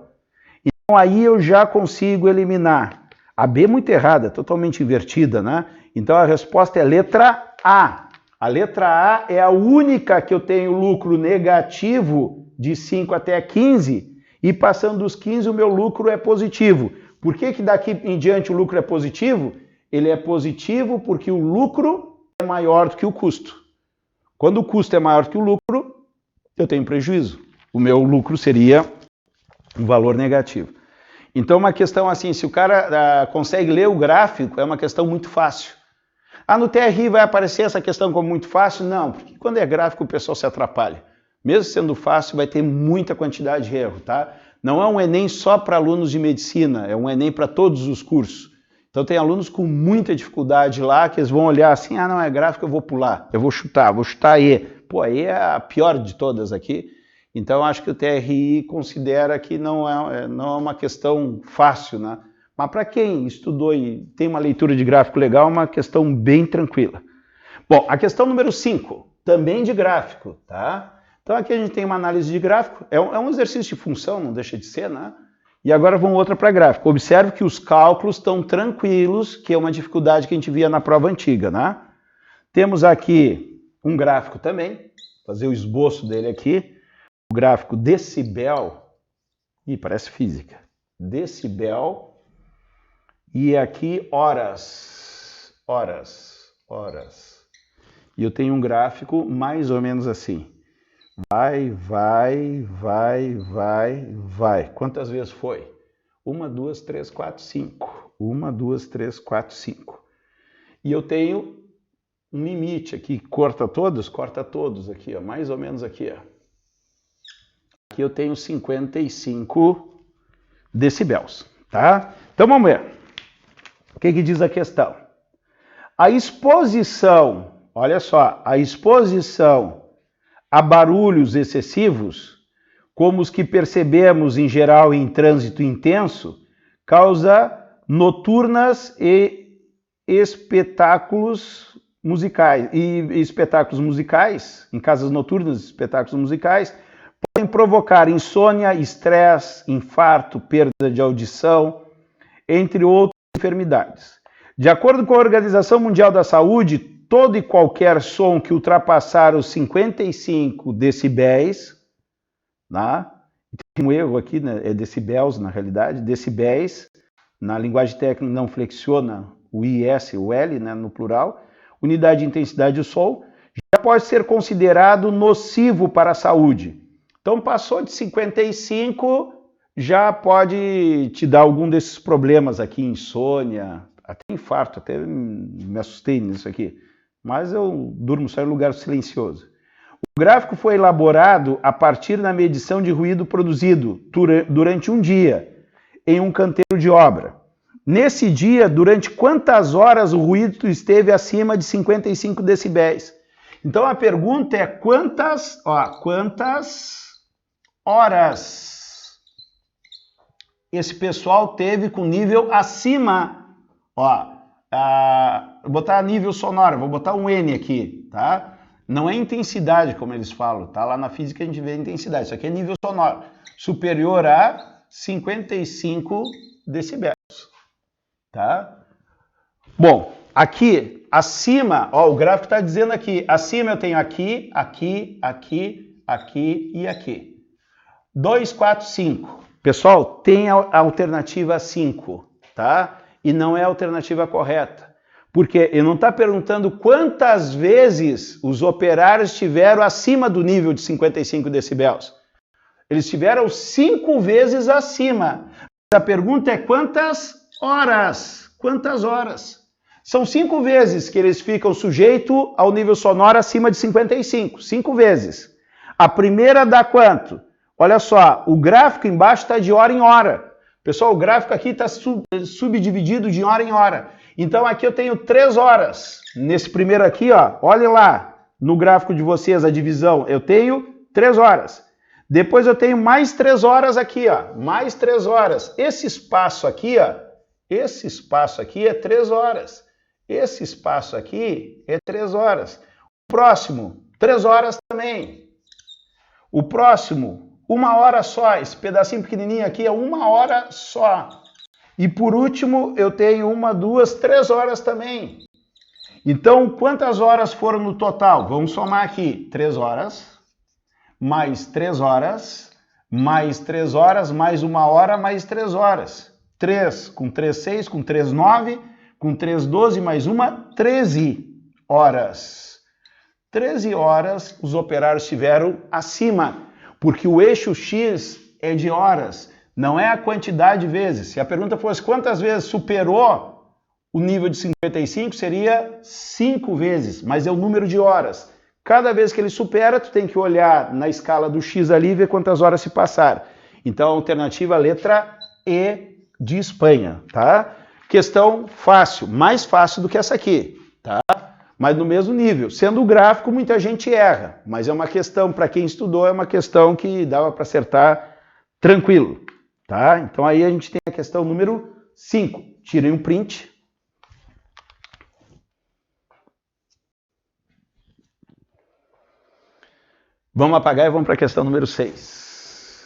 Então aí eu já consigo eliminar. A B é muito errada, totalmente invertida, né? Então a resposta é letra A. A letra A é a única que eu tenho lucro negativo de 5 até 15, e passando dos 15 o meu lucro é positivo. Por que daqui em diante o lucro é positivo? Ele é positivo porque o lucro é maior do que o custo. Quando o custo é maior do que o lucro, eu tenho prejuízo. O meu lucro seria um valor negativo. Então, uma questão assim, se o cara consegue ler o gráfico, é uma questão muito fácil. No TRI vai aparecer essa questão como muito fácil? Não, porque quando é gráfico o pessoal se atrapalha. Mesmo sendo fácil, vai ter muita quantidade de erro, tá? Não é um Enem só para alunos de medicina, é um Enem para todos os cursos. Então tem alunos com muita dificuldade lá, que eles vão olhar assim, não é gráfico, eu vou pular, eu vou chutar E. Pô, a E é a pior de todas aqui. Então acho que o TRI considera que não é uma questão fácil, né? Mas para quem estudou e tem uma leitura de gráfico legal, é uma questão bem tranquila. Bom, a questão número 5, também de gráfico, tá? Então aqui a gente tem uma análise de gráfico, é um exercício de função, não deixa de ser, né? E agora vamos outra para gráfico. Observe que os cálculos estão tranquilos, que é uma dificuldade que a gente via na prova antiga, né? Temos aqui um gráfico também, fazer o esboço dele aqui. o gráfico decibel, e parece física, decibel, e aqui horas. E eu tenho um gráfico mais ou menos assim. Vai. Quantas vezes foi? 1, 2, 3, 4, 5. 1, 2, 3, 4, 5. E eu tenho um limite aqui, corta todos aqui, ó, mais ou menos aqui, ó. Aqui eu tenho 55 decibéis, tá? Então vamos ver. O que diz a questão? A exposição, olha só, a exposição a barulhos excessivos, como os que percebemos em geral em trânsito intenso, causa noturnas e espetáculos musicais, em casas noturnas, espetáculos musicais, podem provocar insônia, estresse, infarto, perda de audição, entre outras enfermidades. De acordo com a Organização Mundial da Saúde, todo e qualquer som que ultrapassar os 55 decibéis, né? Tem um erro aqui, né? É decibéis na realidade, decibéis, na linguagem técnica não flexiona o IS, o L, né, no plural, unidade de intensidade do som, já pode ser considerado nocivo para a saúde. Então, passou de 55, já pode te dar algum desses problemas aqui, insônia, até infarto, até me assustei nisso aqui. Mas eu durmo só em lugar silencioso. O gráfico foi elaborado a partir da medição de ruído produzido durante um dia em um canteiro de obra. Nesse dia, durante quantas horas o ruído esteve acima de 55 decibéis? Então a pergunta é quantas horas esse pessoal teve com nível acima, vou botar nível sonoro, vou botar um N aqui, tá? Não é intensidade, como eles falam, tá? Lá na física a gente vê intensidade, isso aqui é nível sonoro, superior a 55 decibéis, tá? Bom, aqui, acima, ó, o gráfico está dizendo aqui, acima eu tenho aqui e aqui. 2, 4, 5. Pessoal, tem a alternativa 5, tá? E não é a alternativa correta. Porque ele não está perguntando quantas vezes os operários estiveram acima do nível de 55 decibéis. Eles estiveram 5 vezes acima. A pergunta é quantas horas? Quantas horas? São 5 vezes que eles ficam sujeitos ao nível sonoro acima de 55. 5 vezes. A primeira dá quanto? Olha só, o gráfico embaixo está de hora em hora. Pessoal, o gráfico aqui está subdividido de hora em hora. Então aqui eu tenho 3 horas. Nesse primeiro aqui, ó, olha lá no gráfico de vocês a divisão. Eu tenho 3 horas. Depois eu tenho mais 3 horas aqui, ó. Mais 3 horas. Esse espaço aqui, ó. Esse espaço aqui é 3 horas. Esse espaço aqui é 3 horas. O próximo, 3 horas também. O próximo, 1 hora só. Esse pedacinho pequenininho aqui é 1 hora só. E por último, eu tenho 1, 2, 3 horas também. Então, quantas horas foram no total? Vamos somar aqui. 3 horas, mais 3 horas, mais 3 horas, mais 1 hora, mais 3 horas. 3 com 3, 6, com 3, 9, com 3, 12, mais 1, 13 horas. 13 horas os operários estiveram acima, porque o eixo X é de horas, não é a quantidade de vezes. Se a pergunta fosse quantas vezes superou o nível de 55, seria 5 vezes, mas é o número de horas. Cada vez que ele supera, tu tem que olhar na escala do X ali e ver quantas horas se passaram. Então, a alternativa letra E de Espanha, tá? Questão fácil, mais fácil do que essa aqui, tá? Mas no mesmo nível. Sendo o gráfico, muita gente erra, mas é uma questão, para quem estudou, é uma questão que dava para acertar tranquilo, tá? Então aí a gente tem a questão número 5. Tirem um print. Vamos apagar e vamos para a questão número 6.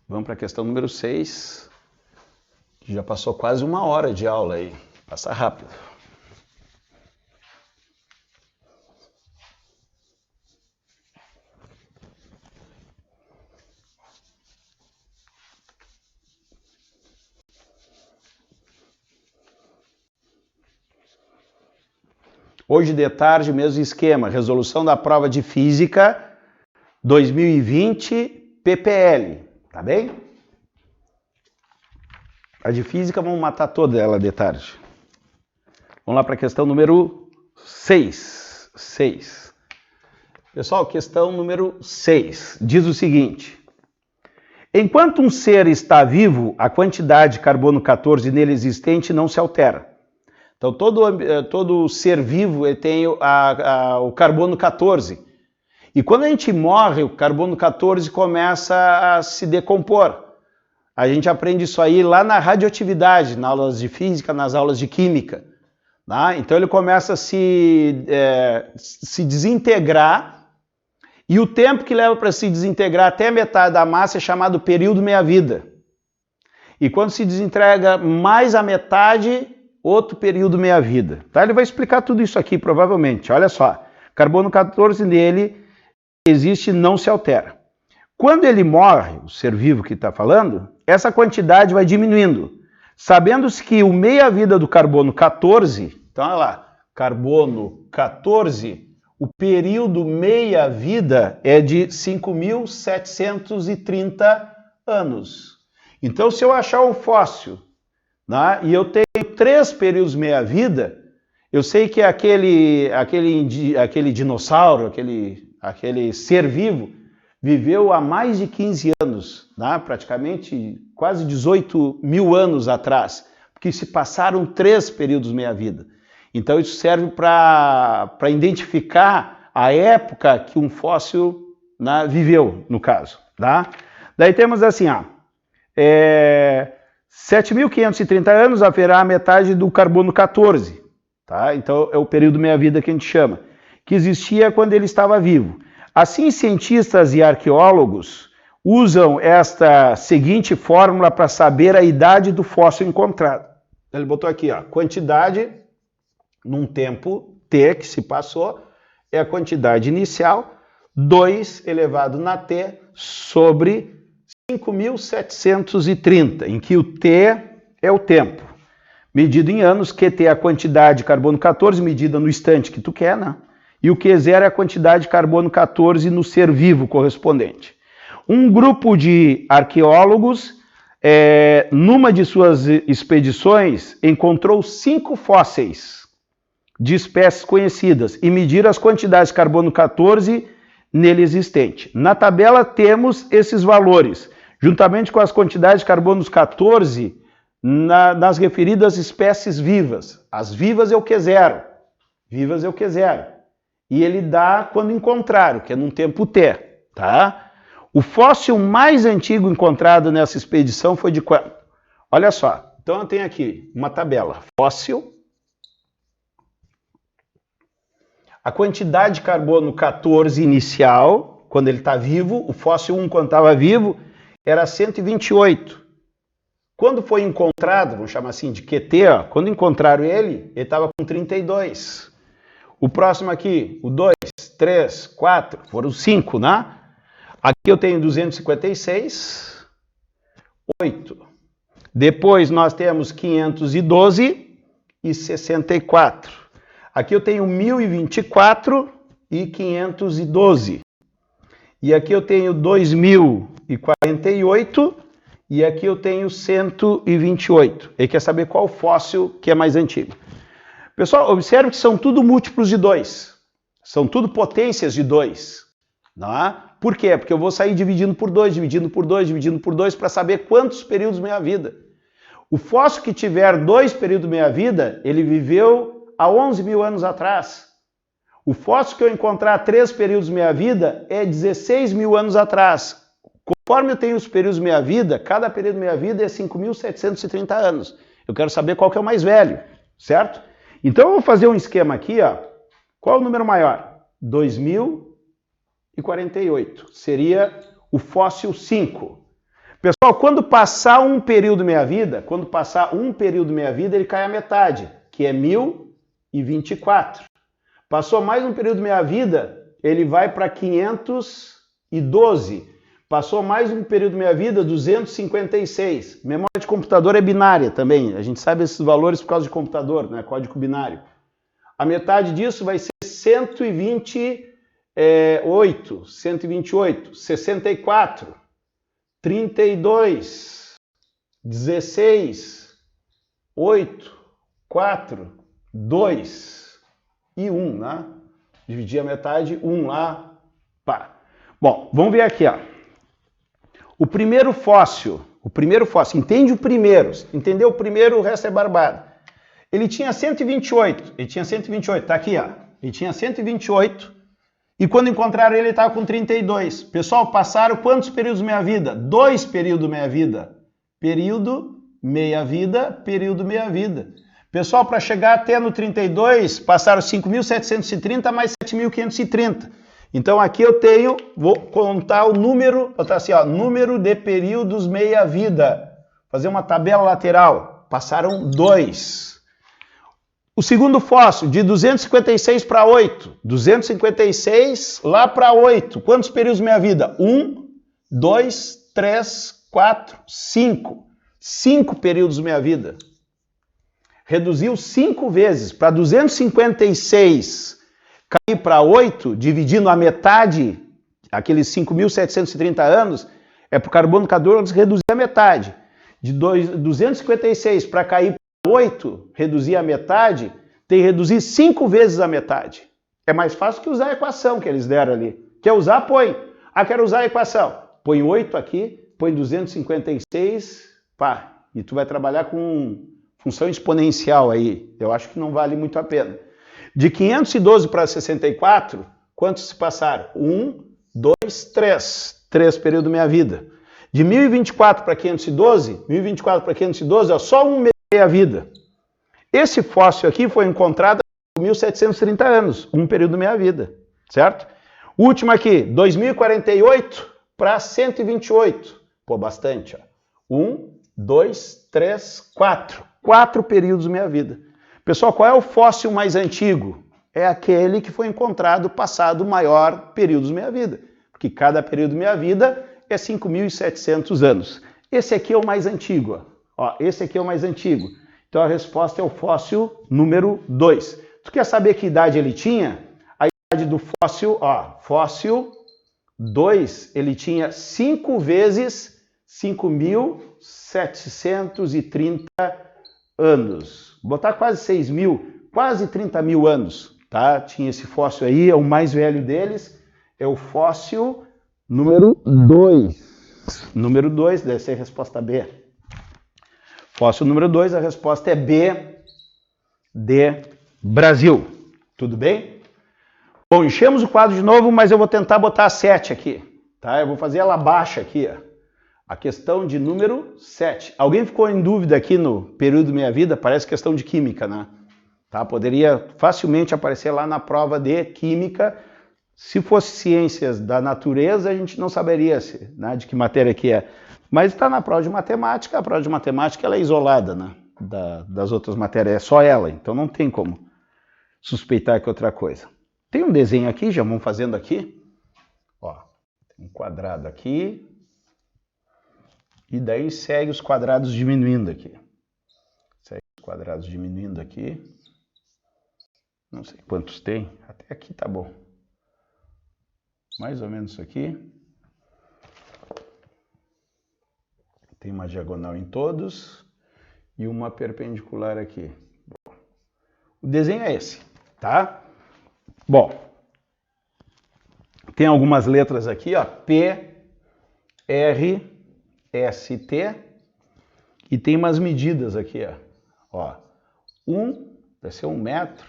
Vamos para a questão número 6. Que já passou quase 1 hora de aula aí. Passa rápido. Hoje de tarde, mesmo esquema, resolução da prova de física 2020 PPL, tá bem? A de física vamos matar toda ela de tarde. Vamos lá para a questão número 6. Pessoal, questão número 6 diz o seguinte: enquanto um ser está vivo, a quantidade de carbono 14 nele existente não se altera. Então, todo ser vivo ele tem o carbono 14. E quando a gente morre, o carbono 14 começa a se decompor. A gente aprende isso aí lá na radioatividade, nas aulas de física, nas aulas de química. Tá? Então, ele começa a se desintegrar. E o tempo que leva para se desintegrar até a metade da massa é chamado período meia-vida. E quando se desintegra mais a metade, outro período meia-vida. Tá? Ele vai explicar tudo isso aqui, provavelmente. Olha só, carbono 14 nele existe e não se altera. Quando ele morre, o ser vivo que está falando, essa quantidade vai diminuindo. Sabendo-se que o meia-vida do carbono 14, então olha lá, carbono 14, o período meia-vida é de 5.730 anos. Então, se eu achar um fóssil, né, e eu tenho 3 períodos meia-vida, eu sei que aquele dinossauro, aquele ser vivo, viveu há mais de 15 anos, né, praticamente quase 18 mil anos atrás, porque se passaram 3 períodos meia-vida. Então isso serve para identificar a época que um fóssil, né, viveu, no caso. Tá? Daí temos assim, 7.530 anos haverá a metade do carbono 14. Tá? Então é o período meia-vida que a gente chama, que existia quando ele estava vivo. Assim, cientistas e arqueólogos usam esta seguinte fórmula para saber a idade do fóssil encontrado. Ele botou aqui, quantidade num tempo t que se passou é a quantidade inicial, 2 elevado na t sobre 5.730, em que o t é o tempo. Medido em anos, QT é a quantidade de carbono 14 medida no instante que tu quer, né? E o Q0 é a quantidade de carbono 14 no ser vivo correspondente. Um grupo de arqueólogos, numa de suas expedições, encontrou 5 fósseis de espécies conhecidas e mediram as quantidades de carbono 14 nele existente. Na tabela temos esses valores, juntamente com as quantidades de carbono 14 nas referidas espécies vivas. As vivas é o Q0. Vivas é o Q0. E ele dá quando encontraram, que é num tempo T, tá? O fóssil mais antigo encontrado nessa expedição foi de quando? Olha só, então eu tenho aqui uma tabela. Fóssil. A quantidade de carbono 14 inicial, quando ele está vivo, o fóssil 1 quando estava vivo, era 128. Quando foi encontrado, vamos chamar assim de QT, quando encontraram ele estava com 32. O próximo aqui, o 2, 3, 4, foram 5, né? Aqui eu tenho 256, 8. Depois nós temos 512 e 64. Aqui eu tenho 1024 e 512. E aqui eu tenho 2048 e aqui eu tenho 128. Ele quer saber qual fóssil que é mais antigo. Pessoal, observe que são tudo múltiplos de 2. São tudo potências de 2. Não é? Por quê? Porque eu vou sair dividindo por 2, dividindo por 2, dividindo por 2 para saber quantos períodos meia-vida. O fóssil que tiver 2 períodos meia-vida, ele viveu há 11 mil anos atrás. O fóssil que eu encontrar 3 períodos meia-vida é 16 mil anos atrás. Conforme eu tenho os períodos meia-vida, cada período meia-vida é 5.730 anos. Eu quero saber qual que é o mais velho, certo? Então eu vou fazer um esquema aqui, Qual é o número maior? 2048. Seria o fóssil 5. Pessoal, quando passar um período meia-vida, ele cai à metade, que é 1024. Passou mais um período meia-vida, ele vai para 512. Passou mais um período meia-vida, 256. Memória de computador é binária também. A gente sabe esses valores por causa de computador, né? Código binário. A metade disso vai ser 128, 64, 32, 16, 8, 4, 2 e 1, né? Dividir a metade, 1 lá, pá. Bom, vamos ver aqui, ó. O primeiro fóssil, entende o primeiro, entendeu o primeiro, o resto é barbado. Ele tinha 128, tá aqui, ó. Ele tinha 128 e quando encontraram ele estava com 32. Pessoal, passaram quantos períodos meia-vida? 2 períodos meia-vida. Período, meia-vida, período, meia-vida. Pessoal, para chegar até no 32, passaram 5.730 mais 7.530. Então aqui eu tenho, vou contar o número, botar assim, ó, número de períodos meia-vida. Fazer uma tabela lateral. Passaram 2. O segundo fóssil, de 256 para 8. 256 lá para 8. Quantos períodos meia-vida? 1, 2, 3, 4, 5. 5 períodos meia-vida. Reduziu 5 vezes. Para 256 cair para 8, dividindo a metade, aqueles 5.730 anos, é para o carbono 14 reduzir a metade. De 256 para cair para 8, reduzir a metade, tem que reduzir 5 vezes a metade. É mais fácil que usar a equação que eles deram ali. Quer usar? Põe. Ah, quero usar a equação. Põe 8 aqui, põe 256, pá, e tu vai trabalhar com função exponencial aí. Eu acho que não vale muito a pena. De 512 para 64, quantos se passaram? 1, 2, 3. 3 períodos meia-vida. De 1024 para 512, 1024 para 512, ó, só 1 meia-vida. Esse fóssil aqui foi encontrado há 1.730 anos, 1 período meia-vida, certo? O último aqui, 2048 para 128. Pô, bastante, ó. 1, 2, 3, 4. 4 períodos meia-vida. Pessoal, qual é o fóssil mais antigo? É aquele que foi encontrado passado o maior período meia-vida. Porque cada período meia-vida é 5.700 anos. Esse aqui é o mais antigo. Ó, esse aqui é o mais antigo. Então a resposta é o fóssil número 2. Tu quer saber que idade ele tinha? A idade do fóssil, ó, fóssil 2, ele tinha 5 vezes 5.730 anos. Botar quase 6.000, quase 30.000 anos, tá? Tinha esse fóssil aí, é o mais velho deles, é o fóssil número 2. Número 2, deve ser a resposta B. Fóssil número 2, a resposta é B de Brasil. Tudo bem? Bom, enchemos o quadro de novo, mas eu vou tentar botar a 7 aqui, tá? Eu vou fazer ela baixa aqui, ó. A questão de número 7. Alguém ficou em dúvida aqui no período meia-vida? Parece questão de química, né? Tá? Poderia facilmente aparecer lá na prova de química. Se fosse ciências da natureza, a gente não saberia né, de que matéria que é. Mas está na prova de matemática. A prova de matemática ela é isolada, né, das outras matérias. É só ela, então não tem como suspeitar que é outra coisa. Tem um desenho aqui, já vamos fazendo aqui. Ó, tem um quadrado aqui. E daí segue os quadrados diminuindo aqui. Segue os quadrados diminuindo aqui. Não sei quantos tem. Até aqui tá bom. Mais ou menos isso aqui. Tem uma diagonal em todos. E uma perpendicular aqui. O desenho é esse, tá? Bom. Tem algumas letras aqui, ó. P, R, ST, e tem umas medidas aqui, ó. 1, vai ser 1 metro,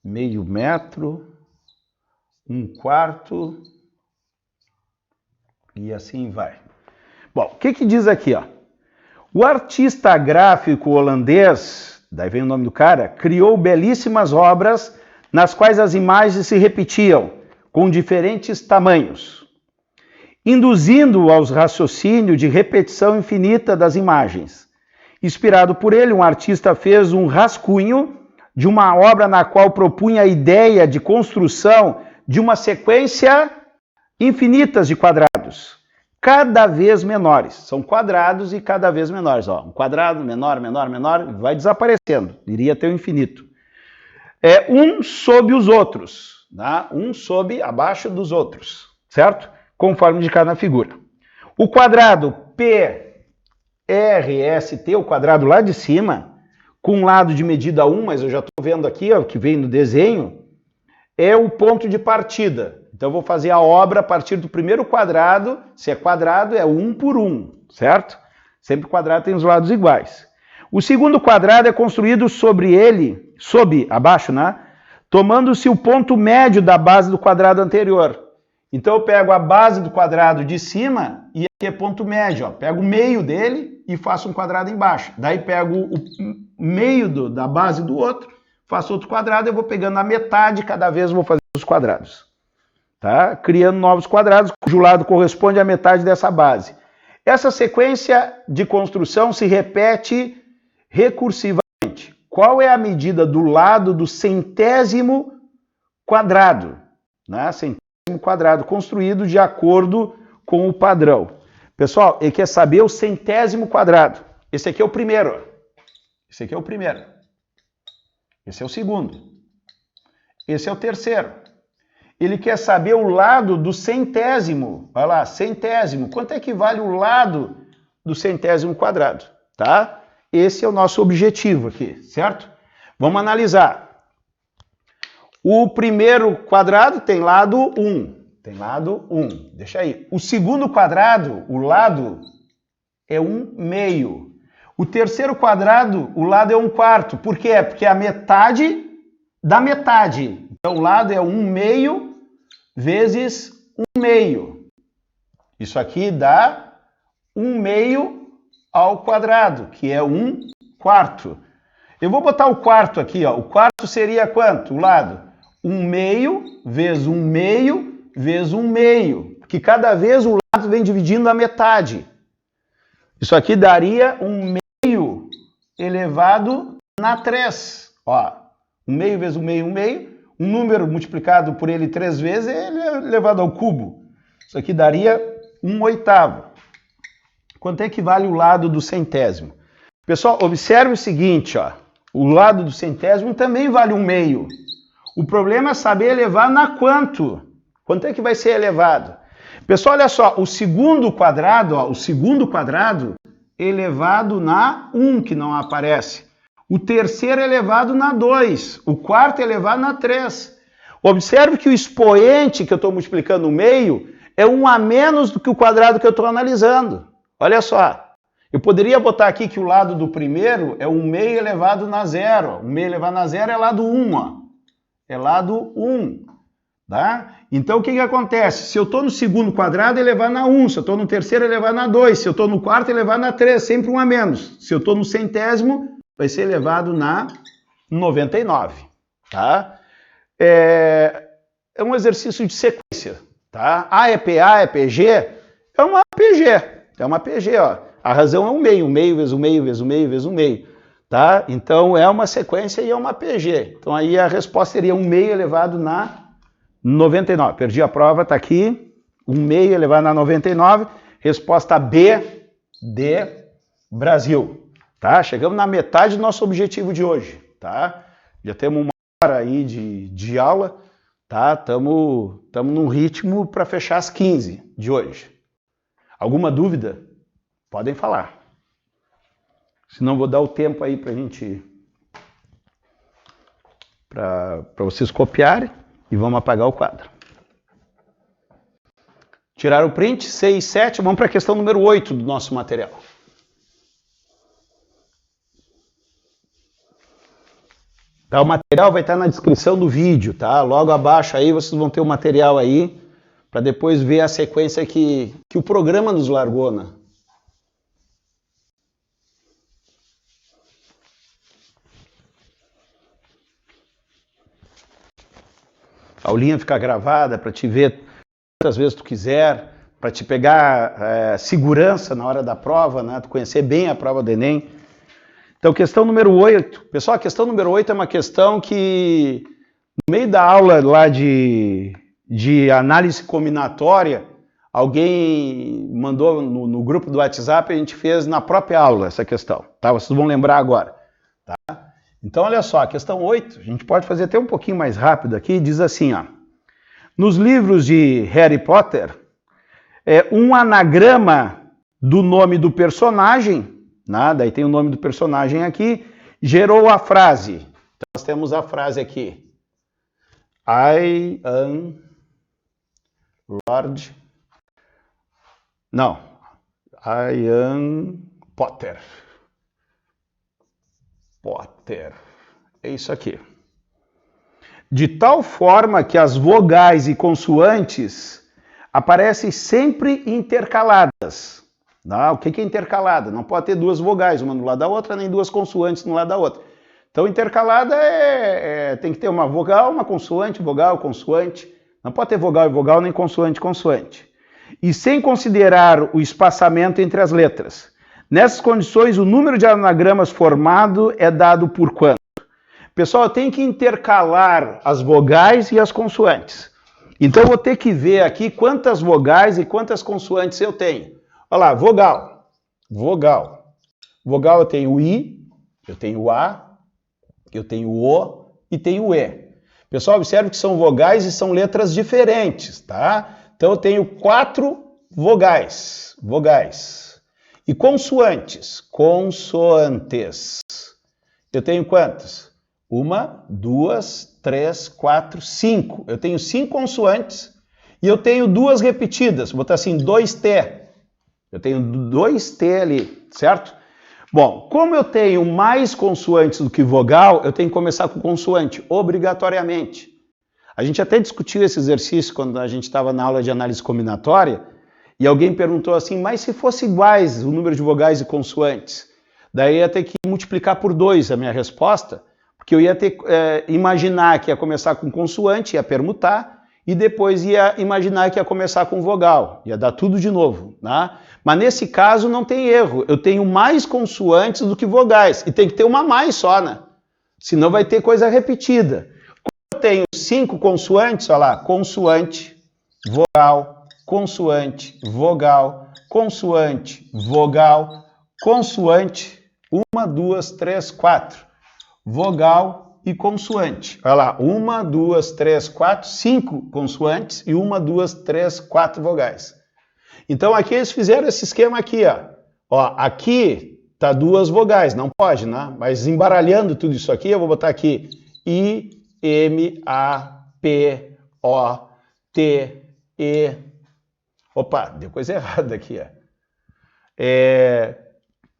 meio metro, 1/4, e assim vai. Bom, o que diz aqui, ó? O artista gráfico holandês, daí vem o nome do cara, criou belíssimas obras nas quais as imagens se repetiam, com diferentes tamanhos, induzindo-o aos raciocínios de repetição infinita das imagens. Inspirado por ele, um artista fez um rascunho de uma obra na qual propunha a ideia de construção de uma sequência infinitas de quadrados, cada vez menores. São quadrados e cada vez menores. Ó, um quadrado menor, menor, menor, vai desaparecendo. Iria ter o infinito. é um sobre os outros, tá? Um sobre, abaixo dos outros, certo? Conforme indicado na figura. O quadrado PRST, o quadrado lá de cima, com um lado de medida 1, mas eu já estou vendo aqui, ó, que vem no desenho, é o ponto de partida. Então eu vou fazer a obra a partir do primeiro quadrado, se é quadrado é 1 por 1, certo? Sempre o quadrado tem os lados iguais. O segundo quadrado é construído sobre ele, abaixo, né? Tomando-se o ponto médio da base do quadrado anterior. Então eu pego a base do quadrado de cima e aqui é ponto médio, ó. Pego o meio dele e faço um quadrado embaixo. Daí pego o meio da base do outro, faço outro quadrado, eu vou pegando a metade, cada vez eu vou fazer os quadrados. Tá? Criando novos quadrados, cujo lado corresponde à metade dessa base. Essa sequência de construção se repete recursivamente. Qual é a medida do lado do centésimo quadrado? Né? Centésimo quadrado, construído de acordo com o padrão. Pessoal, ele quer saber o centésimo quadrado. Esse aqui é o primeiro. Esse aqui é o primeiro. Esse é o segundo. Esse é o terceiro. Ele quer saber o lado do centésimo. Olha lá, centésimo. Quanto é que vale o lado do centésimo quadrado? Tá? Esse é o nosso objetivo aqui, certo? Vamos analisar. O primeiro quadrado tem lado 1. Tem lado 1. Deixa aí. O segundo quadrado, o lado é 1/2. O terceiro quadrado, o lado é 1/4. Por quê? Porque é a metade da metade. Então o lado é 1/2 vezes 1/2. Isso aqui dá 1/2 ao quadrado, que é 1/4. Eu vou botar o quarto aqui, ó. O quarto seria quanto? O lado 1/2 vezes 1/2 vezes 1/2. Porque cada vez o lado vem dividindo a metade. Isso aqui daria 1/2 elevado na 3. Ó, 1/2 vezes 1/2, 1/2. Um número multiplicado por ele 3 vezes é elevado ao cubo. Isso aqui daria 1/8. Quanto é que vale o lado do centésimo? Pessoal, observe o seguinte, ó. O lado do centésimo também vale 1/2. O problema é saber elevar na quanto. Quanto é que vai ser elevado? Pessoal, olha só, o segundo quadrado, ó, o segundo quadrado elevado na 1, que não aparece. O terceiro elevado na 2. O quarto elevado na 3. Observe que o expoente que eu estou multiplicando no meio é 1 a menos do que o quadrado que eu estou analisando. Olha só. Eu poderia botar aqui que o lado do primeiro é 1/2 elevado na 0. 1/2 elevado na 0 é lado 1, ó. É lado 1. Tá? Então o que acontece? Se eu estou no segundo quadrado, elevar na 1. Se eu estou no terceiro, elevar na 2. Se eu estou no quarto, elevar na 3. Sempre 1 a menos. Se eu estou no centésimo, vai ser elevado na 99. Tá? É um exercício de sequência. Tá? A é PA, é PG? É uma PG. É uma PG, ó. A razão é 1/2. 1/2 vezes 1/2 vezes 1/2 vezes 1/2. Tá? Então é uma sequência e é uma PG. Então aí a resposta seria 1/2 elevado na 99. Perdi a prova, tá aqui. 1/2 elevado na 99. Resposta B de Brasil. Tá? Chegamos na metade do nosso objetivo de hoje. Tá? Já temos 1 hora aí de aula. Tá? Estamos num ritmo para fechar as 15 de hoje. Alguma dúvida? Podem falar. Senão vou dar o tempo aí para a gente... para vocês copiarem. E vamos apagar o quadro. Tirar o print, 6, 7. Vamos para a questão número 8 do nosso material. Tá, o material vai estar na descrição do vídeo, tá? Logo abaixo aí vocês vão ter o material aí para depois ver a sequência que o programa nos largou, né? A aulinha fica gravada para te ver quantas vezes tu quiser, para te pegar segurança na hora da prova, né? Tu conhecer bem a prova do Enem. Então, questão número 8. Pessoal, a questão número 8 é uma questão que, no meio da aula lá de análise combinatória, alguém mandou no grupo do WhatsApp, a gente fez na própria aula essa questão, tá? Vocês vão lembrar agora, tá? Então, olha só, a questão 8, a gente pode fazer até um pouquinho mais rápido aqui, diz assim, ó. Nos livros de Harry Potter, um anagrama do nome do personagem, né? Daí tem o nome do personagem aqui, gerou a frase. Então, nós temos a frase aqui. I am Lord... Não. I am Potter. Potter. É isso aqui. De tal forma que as vogais e consoantes aparecem sempre intercaladas. Tá? O que é intercalada? Não pode ter duas vogais, uma no lado da outra, nem duas consoantes no lado da outra. Então, intercalada tem que ter uma vogal, uma consoante, vogal, consoante. Não pode ter vogal e vogal, nem consoante, consoante. E sem considerar o espaçamento entre as letras. Nessas condições, o número de anagramas formado é dado por quanto? Pessoal, eu tenho que intercalar as vogais e as consoantes. Então, eu vou ter que ver aqui quantas vogais e quantas consoantes eu tenho. Olha lá, vogal. Vogal. Vogal eu tenho o I, eu tenho o A, eu tenho o O e tenho o E. Pessoal, observe que são vogais e são letras diferentes, tá? Então, eu tenho 4 vogais. Vogais. E consoantes. Consoantes. Eu tenho quantas? 1, 2, 3, 4, 5. Eu tenho 5 consoantes e eu tenho 2 repetidas. Vou botar assim, 2T. Eu tenho 2T ali, certo? Bom, como eu tenho mais consoantes do que vogal, eu tenho que começar com consoante, obrigatoriamente. A gente até discutiu esse exercício quando a gente estava na aula de análise combinatória e alguém perguntou assim, mas se fosse iguais o número de vogais e consoantes? Daí ia ter que multiplicar por 2 a minha resposta, porque eu ia ter imaginar que ia começar com consoante, ia permutar, e depois ia imaginar que ia começar com vogal, ia dar tudo de novo, né? Mas nesse caso não tem erro, eu tenho mais consoantes do que vogais, e tem que ter uma mais só, né? Senão vai ter coisa repetida. Quando eu tenho 5 consoantes, olha lá, consoante, vogal, consoante, vogal, consoante, vogal, consoante, 1, 2, 3, 4, vogal e consoante. Olha lá, 1, 2, 3, 4, 5 consoantes e 1, 2, 3, 4 vogais. Então aqui eles fizeram esse esquema aqui, ó. Aqui tá 2 vogais, não pode, né? Mas embaralhando tudo isso aqui, eu vou botar aqui I, M, A, P, O, T, E. Opa, deu coisa errada aqui, ó.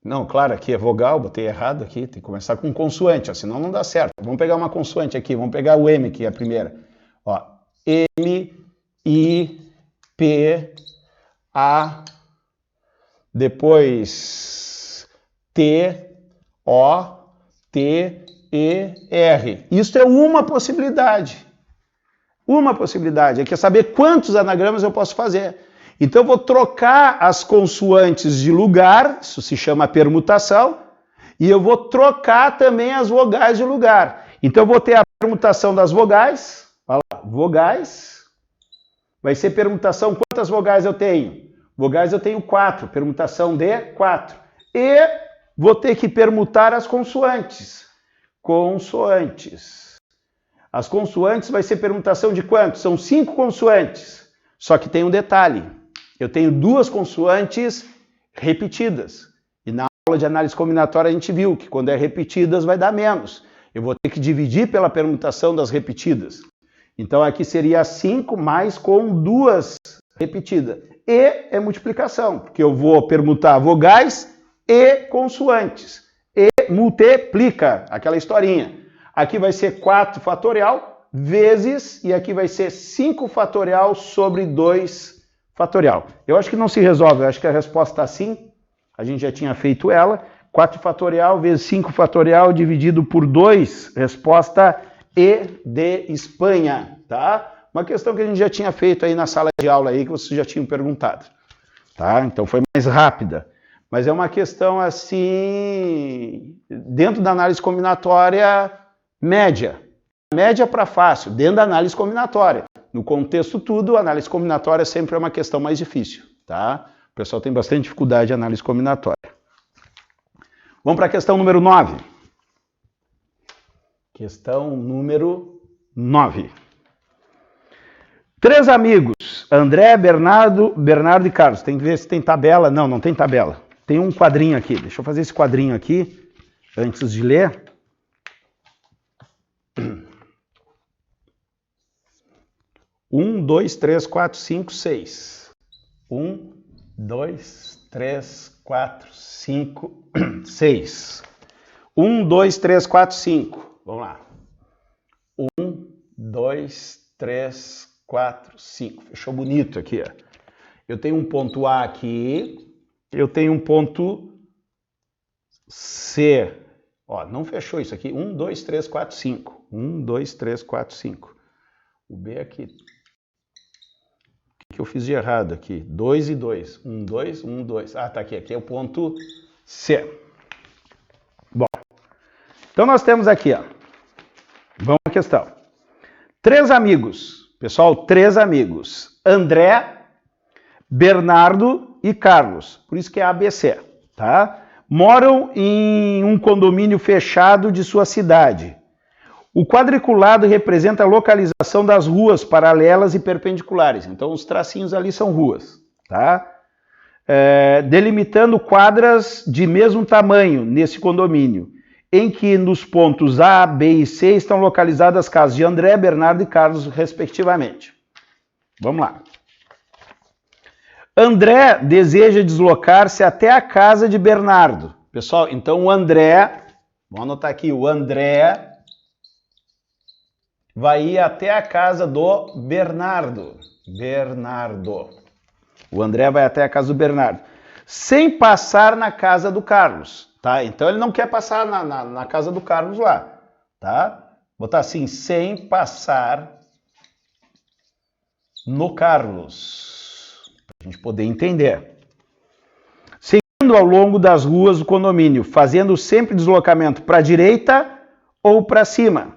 Não, claro, aqui é vogal, botei errado aqui, tem que começar com consoante, ó, senão não dá certo. Vamos pegar uma consoante aqui, vamos pegar o M, que é a primeira. Ó, M, I, P, A, depois T, O, T, E, R. Isso é uma possibilidade. Uma possibilidade, é que é saber quantos anagramas eu posso fazer. Então eu vou trocar as consoantes de lugar, isso se chama permutação, e eu vou trocar também as vogais de lugar. Então eu vou ter a permutação das vogais, olha lá, vogais, vai ser permutação, quantas vogais eu tenho? Vogais eu tenho 4, permutação de 4. E vou ter que permutar as consoantes. Consoantes. As consoantes vai ser permutação de quanto? São 5 consoantes, só que tem um detalhe. Eu tenho 2 consoantes repetidas. E na aula de análise combinatória a gente viu que quando é repetidas vai dar menos. Eu vou ter que dividir pela permutação das repetidas. Então aqui seria 5 mais com 2 repetidas. E é multiplicação, porque eu vou permutar vogais e consoantes. E multiplica, aquela historinha. Aqui vai ser 4 fatorial vezes, e aqui vai ser 5 fatorial sobre 2 fatorial. Eu acho que não se resolve, eu acho que a resposta está assim, a gente já tinha feito ela, 4 fatorial vezes 5 fatorial dividido por 2, resposta E de Espanha, tá? Uma questão que a gente já tinha feito aí na sala de aula aí, que vocês já tinham perguntado, tá? Então foi mais rápida, mas é uma questão assim, dentro da análise combinatória média, média para fácil, dentro da análise combinatória. No contexto tudo, a análise combinatória sempre é uma questão mais difícil, tá? O pessoal tem bastante dificuldade de análise combinatória. Vamos para a questão número 9. Questão número 9. 3 amigos, André, Bernardo e Carlos. Tem que ver se tem tabela. Não, não tem tabela. Tem um quadrinho aqui. Deixa eu fazer esse quadrinho aqui antes de ler. 1, 2, 3, 4, 5, 6. 1, 2, 3, 4, 5, 6. 1, 2, 3, 4, 5. Vamos lá. 1, 2, 3, 4, 5. Fechou bonito aqui, ó. Eu tenho um ponto A aqui. Eu tenho um ponto C. Ó, não fechou isso aqui. 1, 2, 3, 4, 5. 1, 2, 3, 4, 5. O B aqui. O que eu fiz de errado aqui? 2 e 2. 1, 2, 1, 2. Ah, tá aqui. Aqui é o ponto C. Bom, então nós temos aqui, ó. Vamos à questão. 3 amigos. Pessoal, 3 amigos. André, Bernardo e Carlos. Por isso que é ABC, tá? Moram em um condomínio fechado de sua cidade. O quadriculado representa a localização das ruas paralelas e perpendiculares. Então, os tracinhos ali são ruas, tá? Delimitando quadras de mesmo tamanho nesse condomínio, em que nos pontos A, B e C estão localizadas as casas de André, Bernardo e Carlos, respectivamente. Vamos lá. André deseja deslocar-se até a casa de Bernardo. Pessoal, então o André, vamos anotar aqui, o André vai ir até a casa do Bernardo. O André vai até a casa do Bernardo. Sem passar na casa do Carlos, tá? Então ele não quer passar na casa do Carlos lá, tá? Botar assim, sem passar no Carlos, para a gente poder entender. Seguindo ao longo das ruas do condomínio, fazendo sempre deslocamento para a direita ou para cima,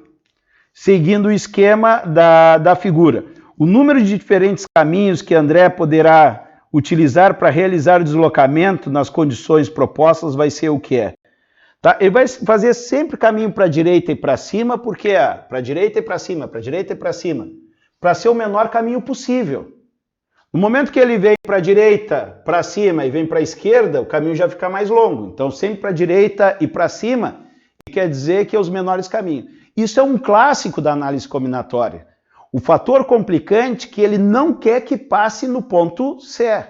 seguindo o esquema da figura. O número de diferentes caminhos que André poderá utilizar para realizar o deslocamento nas condições propostas vai ser o que é. Tá? Ele vai fazer sempre caminho para a direita e para cima, porque para a direita e para cima, para a direita e para cima, para ser o menor caminho possível. No momento que ele vem para a direita, para cima e vem para a esquerda, o caminho já fica mais longo. Então, sempre para a direita e para cima, quer dizer que é os menores caminhos. Isso é um clássico da análise combinatória. O fator complicante é que ele não quer que passe no ponto C.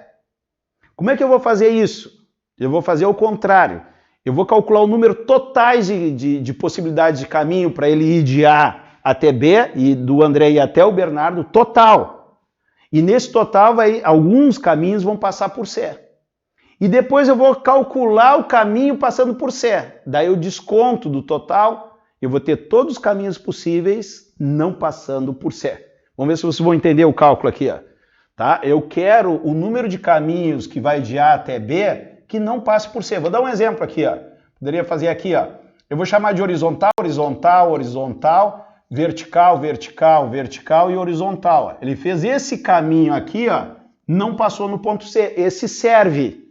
Como é que eu vou fazer isso? Eu vou fazer o contrário. Eu vou calcular o número totais de possibilidades de caminho para ele ir de A até B e do André ir até o Bernardo, total. E nesse total, alguns caminhos vão passar por C. E depois eu vou calcular o caminho passando por C. Daí eu desconto do total. Eu vou ter todos os caminhos possíveis não passando por C. Vamos ver se vocês vão entender o cálculo aqui, ó. Tá? Eu quero o número de caminhos que vai de A até B que não passe por C. Vou dar um exemplo aqui, ó. Poderia fazer aqui, ó. Eu vou chamar de horizontal, horizontal, horizontal, vertical, vertical, vertical e horizontal. Ó. Ele fez esse caminho aqui, ó, não passou no ponto C. Esse serve,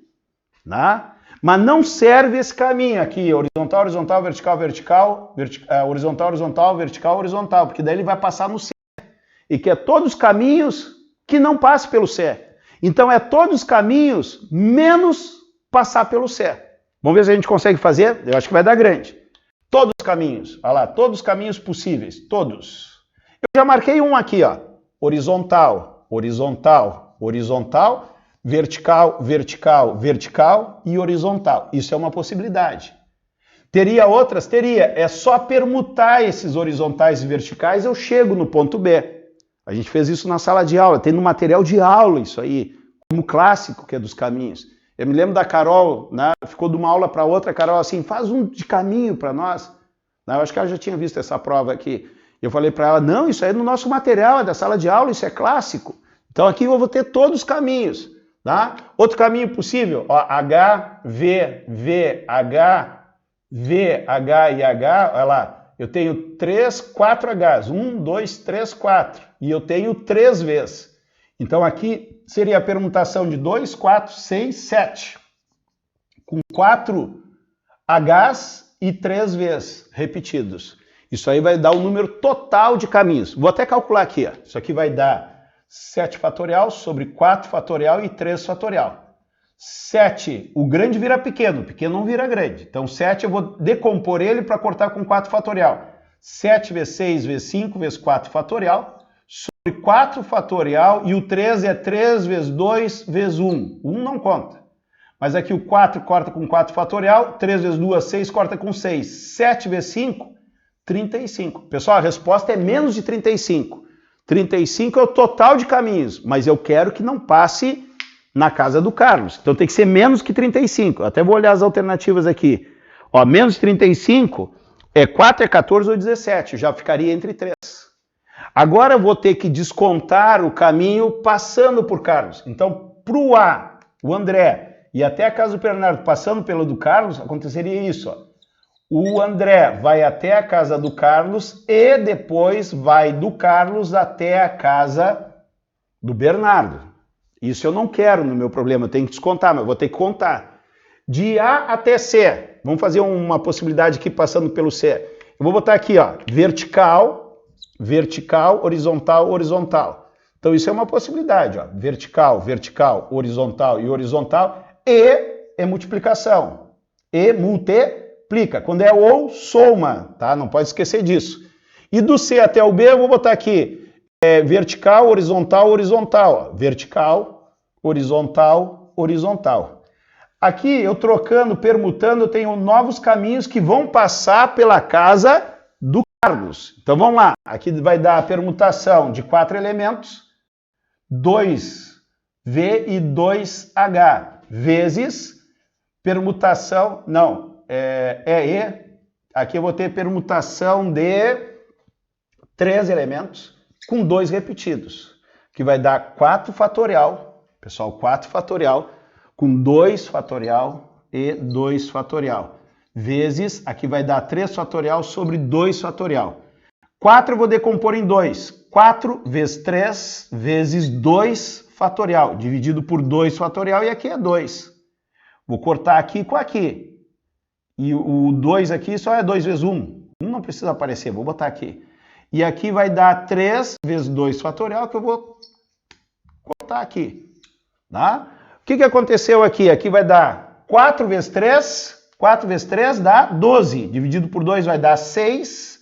tá? Mas não serve esse caminho aqui, horizontal, horizontal, vertical, vertical, horizontal, horizontal, vertical, horizontal, porque daí ele vai passar no C. E que é todos os caminhos que não passem pelo C. Então é todos os caminhos menos passar pelo C. Vamos ver se a gente consegue fazer? Eu acho que vai dar grande. Todos os caminhos, olha lá, todos os caminhos possíveis, todos. Eu já marquei um aqui, ó, horizontal, horizontal, horizontal, vertical, vertical, vertical e horizontal. Isso é uma possibilidade. Teria outras? Teria. É só permutar esses horizontais e verticais, eu chego no ponto B. A gente fez isso na sala de aula, tem no material de aula isso aí, como clássico que é dos caminhos. Eu me lembro da Carol, né? Ficou de uma aula para outra, a Carol assim, faz um de caminho para nós. Eu acho que ela já tinha visto essa prova aqui. Eu falei para ela, não, isso aí é no nosso material, é da sala de aula, isso é clássico. Então aqui eu vou ter todos os caminhos. Tá? Outro caminho possível, ó, H, V, V, H, V, H e H, olha lá, eu tenho 4 Hs, 1, 2, 3, 4, e eu tenho 3 Vs. Então aqui seria a permutação de 2, 4, 6, 7, com 4 Hs e 3 Vs repetidos. Isso aí vai dar o número total de caminhos. Vou até calcular aqui. Ó. Isso aqui vai dar 7 fatorial sobre 4 fatorial e 3 fatorial. 7, o grande vira pequeno, o pequeno não vira grande. Então 7 eu vou decompor ele para cortar com 4 fatorial. 7 vezes 6 vezes 5 vezes 4 fatorial. Sobre 4 fatorial e o 3 é 3 vezes 2 vezes 1. 1 não conta. Mas aqui o 4 corta com 4 fatorial, 3 vezes 2, 6 corta com 6. 7 vezes 5, 35. Pessoal, a resposta é menos de 35. 35 é o total de caminhos, mas eu quero que não passe na casa do Carlos. Então tem que ser menos que 35. Eu até vou olhar as alternativas aqui. Ó, menos de 35 é 4, é 14 ou 17. Já ficaria entre 3. Agora eu vou ter que descontar o caminho passando por Carlos. Então, para o A, o André, e até a casa do Bernardo passando pelo do Carlos, aconteceria isso. Ó. O André vai até a casa do Carlos e depois vai do Carlos até a casa do Bernardo. Isso eu não quero no meu problema, eu tenho que descontar, mas eu vou ter que contar. De A até C, vamos fazer uma possibilidade aqui passando pelo C. Eu vou botar aqui, ó, vertical, vertical, horizontal, horizontal. Então isso é uma possibilidade, ó, vertical, vertical, horizontal e horizontal. E é multiplicação. E multiplica. Quando é ou, soma, tá? Não pode esquecer disso. E do C até o B eu vou botar aqui vertical, horizontal, horizontal. Ó. Vertical, horizontal, horizontal. Aqui eu trocando, permutando, eu tenho novos caminhos que vão passar pela casa do Carlos. Então vamos lá. Aqui vai dar a permutação de 4 elementos, 2V e 2H, vezes permutação, não, E. Aqui eu vou ter permutação de 3 elementos com 2 repetidos, que vai dar 4 fatorial, pessoal, 4 fatorial, com 2 fatorial e 2 fatorial, vezes, aqui vai dar 3 fatorial sobre 2 fatorial. 4 eu vou decompor em 2, 4 vezes 3 vezes 2 fatorial, dividido por 2 fatorial, e aqui é 2. Vou cortar aqui com aqui. E o 2 aqui só é 2 vezes 1. 1 não precisa aparecer, vou botar aqui. E aqui vai dar 3 vezes 2 fatorial, que eu vou cortar aqui. Tá? O que aconteceu aqui? Aqui vai dar 4 vezes 3. 4 vezes 3 dá 12. Dividido por 2 vai dar 6.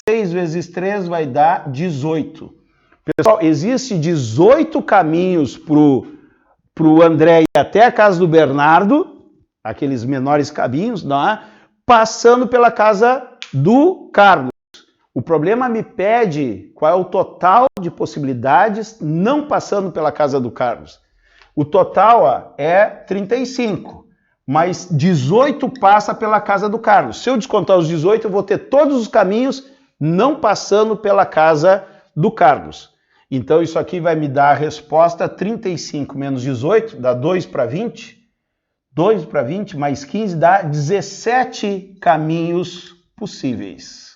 6 vezes 3 vai dar 18. Pessoal, existe 18 caminhos para o André ir até a casa do Bernardo, aqueles menores caminhos, não é? Passando pela casa do Carlos. O problema me pede qual é o total de possibilidades não passando pela casa do Carlos. O total ó, é 35, mas 18 passa pela casa do Carlos. Se eu descontar os 18, eu vou ter todos os caminhos não passando pela casa do Carlos. Então isso aqui vai me dar a resposta 35 menos 18, dá 2 para 20. 2 para 20 mais 15 dá 17 caminhos possíveis.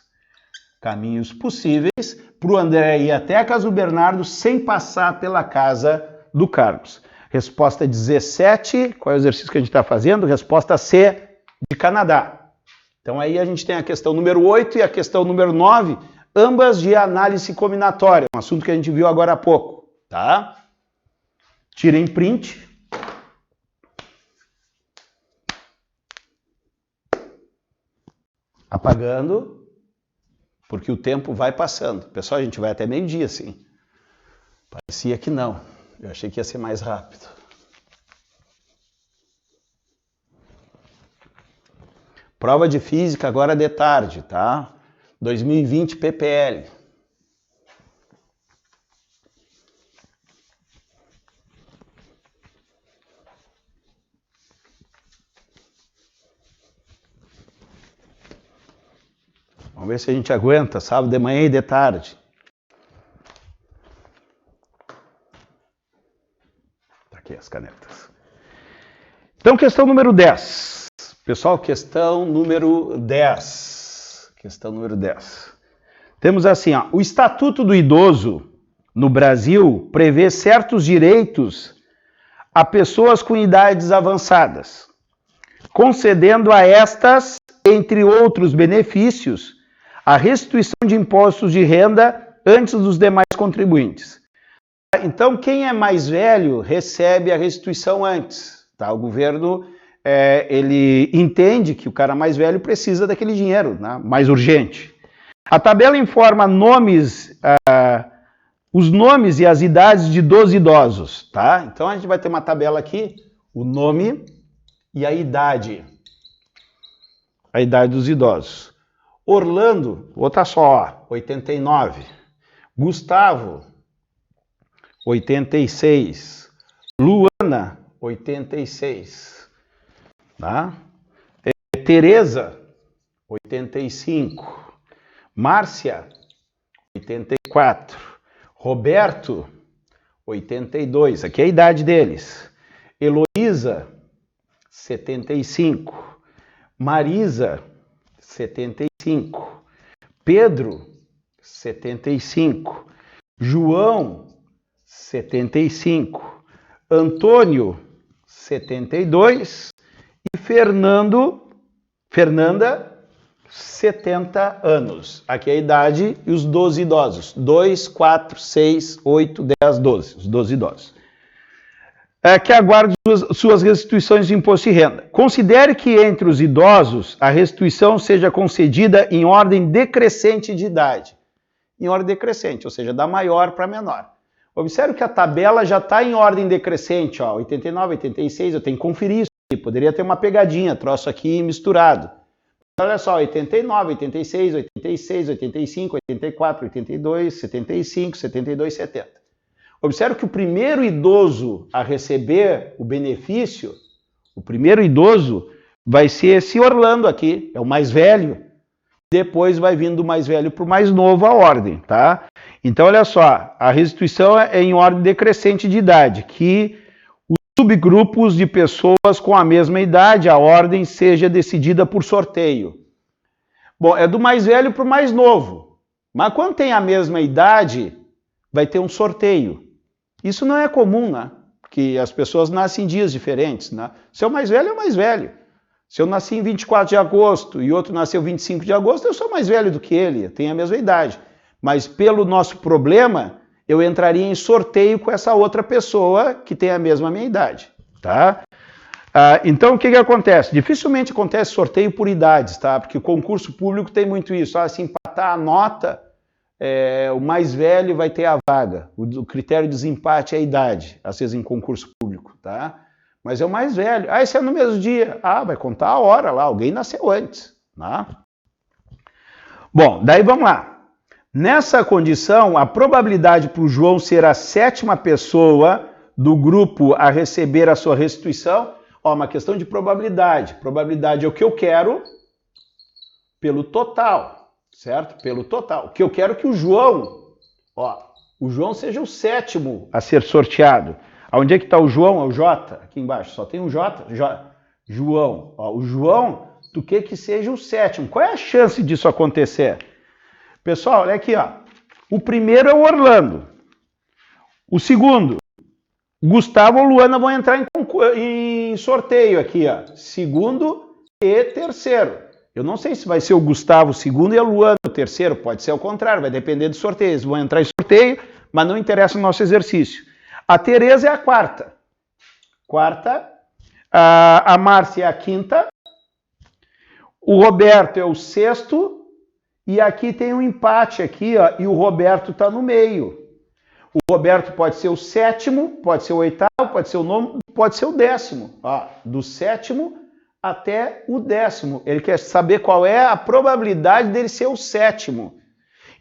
Caminhos possíveis para o André ir até a casa do Bernardo sem passar pela casa do Carlos. Resposta 17, qual é o exercício que a gente está fazendo? Resposta C, de Canadá. Então aí a gente tem a questão número 8 e a questão número 9, ambas de análise combinatória, um assunto que a gente viu agora há pouco, tá? Tirem print. Apagando. Porque o tempo vai passando. Pessoal, a gente vai até meio-dia, sim. Parecia que não. Eu achei que ia ser mais rápido. Prova de física agora de tarde, tá? 2020 PPL. Vamos ver se a gente aguenta, sábado de manhã e de tarde. Tá aqui as canetas. Então, questão número 10. Pessoal, questão número 10. Questão número 10. Temos assim, ó, o Estatuto do Idoso no Brasil prevê certos direitos a pessoas com idades avançadas, concedendo a estas, entre outros benefícios, a restituição de impostos de renda antes dos demais contribuintes. Então, quem é mais velho recebe a restituição antes. Tá? O governo ele entende que o cara mais velho precisa daquele dinheiro, né? Mais urgente. A tabela informa os nomes e as idades de 12 idosos. Tá? Então, a gente vai ter uma tabela aqui, o nome e a idade dos idosos. Orlando, vou botar só, 89. Gustavo, 86. Luana, 86. Tá? Tereza, 85. Márcia, 84. Roberto, 82. Aqui é a idade deles. Heloísa, 75. Marisa, 75. Pedro, 75. João, 75. Antônio, 72. E Fernanda, 70 anos. Aqui é a idade e os 12 idosos. 2, 4, 6, 8, 10, 12. Os 12 idosos. Que aguardam suas restituições de imposto de renda. Considere que entre os idosos a restituição seja concedida em ordem decrescente de idade. Em ordem decrescente, ou seja, da maior para menor. Observe que a tabela já está em ordem decrescente, ó, 89, 86, eu tenho que conferir isso aqui. Poderia ter uma pegadinha, troço aqui misturado. Olha só, 89, 86, 86, 85, 84, 82, 75, 72, 70. Observe que o primeiro idoso a receber o benefício, o primeiro idoso vai ser esse Orlando aqui, é o mais velho. Depois vai vindo do mais velho para o mais novo a ordem, tá? Então, olha só, a restituição é em ordem decrescente de idade, que os subgrupos de pessoas com a mesma idade, a ordem seja decidida por sorteio. Bom, é do mais velho para o mais novo, mas quando tem a mesma idade, vai ter um sorteio. Isso não é comum, né? Porque as pessoas nascem em dias diferentes, né? Se é o mais velho, é o mais velho. Se eu nasci em 24 de agosto e outro nasceu 25 de agosto, eu sou mais velho do que ele, eu tenho a mesma idade. Mas pelo nosso problema, eu entraria em sorteio com essa outra pessoa que tem a mesma minha idade, tá? Então, o que acontece? Dificilmente acontece sorteio por idades, tá? Porque o concurso público tem muito isso. Se empatar a nota, o mais velho vai ter a vaga. O critério de desempate é a idade, às vezes em concurso público, tá? Mas é o mais velho. Esse é no mesmo dia. Vai contar a hora lá, alguém nasceu antes, tá? Bom, daí vamos lá. Nessa condição, a probabilidade para o João ser a 7ª pessoa do grupo a receber a sua restituição, uma questão de probabilidade. Probabilidade é o que eu quero pelo total, certo? Pelo total. O que eu quero é que o João seja o 7º a ser sorteado. Onde é que está o João? É o J, aqui embaixo. Só tem um J. João. O João, tu quer que seja o 7º. Qual é a chance disso acontecer? Pessoal, olha aqui, ó. O primeiro é o Orlando. O segundo, Gustavo ou Luana vão entrar em sorteio aqui, ó. Segundo e terceiro. Eu não sei se vai ser o Gustavo o segundo e a Luana o terceiro. Pode ser o contrário, vai depender do sorteio. Eles vão entrar em sorteio, mas não interessa o nosso exercício. A Tereza é a 4ª. A Márcia é a 5ª. O Roberto é o 6º. E aqui tem um empate aqui, ó, e o Roberto está no meio. O Roberto pode ser o 7º, pode ser o 8º, pode ser o 9º, pode ser o 10º. Do 7º até o 10º. Ele quer saber qual é a probabilidade dele ser o 7º.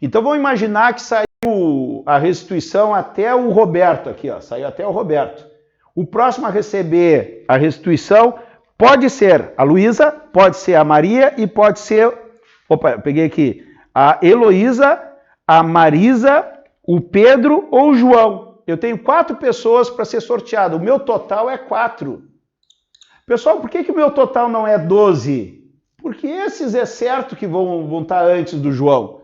Então vamos imaginar que saiu a restituição até o Roberto aqui, ó, saiu até o Roberto. O próximo a receber a restituição pode ser a Luísa, pode ser a Maria e pode ser... Opa, eu peguei aqui. A Heloísa, a Marisa, o Pedro ou o João. Eu tenho 4 pessoas para ser sorteado. O meu total é 4. Pessoal, por que o meu total não é 12? Porque esses é certo que vão estar antes do João.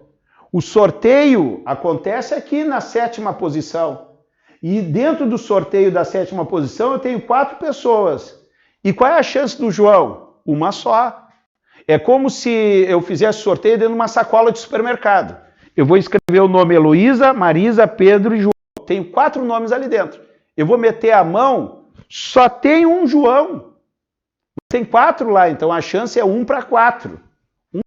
O sorteio acontece aqui na 7ª posição. E dentro do sorteio da 7ª posição eu tenho 4 pessoas. E qual é a chance do João? Uma só. É como se eu fizesse sorteio dentro de uma sacola de supermercado. Eu vou escrever o nome Heloísa, Marisa, Pedro e João. Tenho 4 nomes ali dentro. Eu vou meter a mão, só tem um João. Tem 4 lá, então a chance é 1 para 4.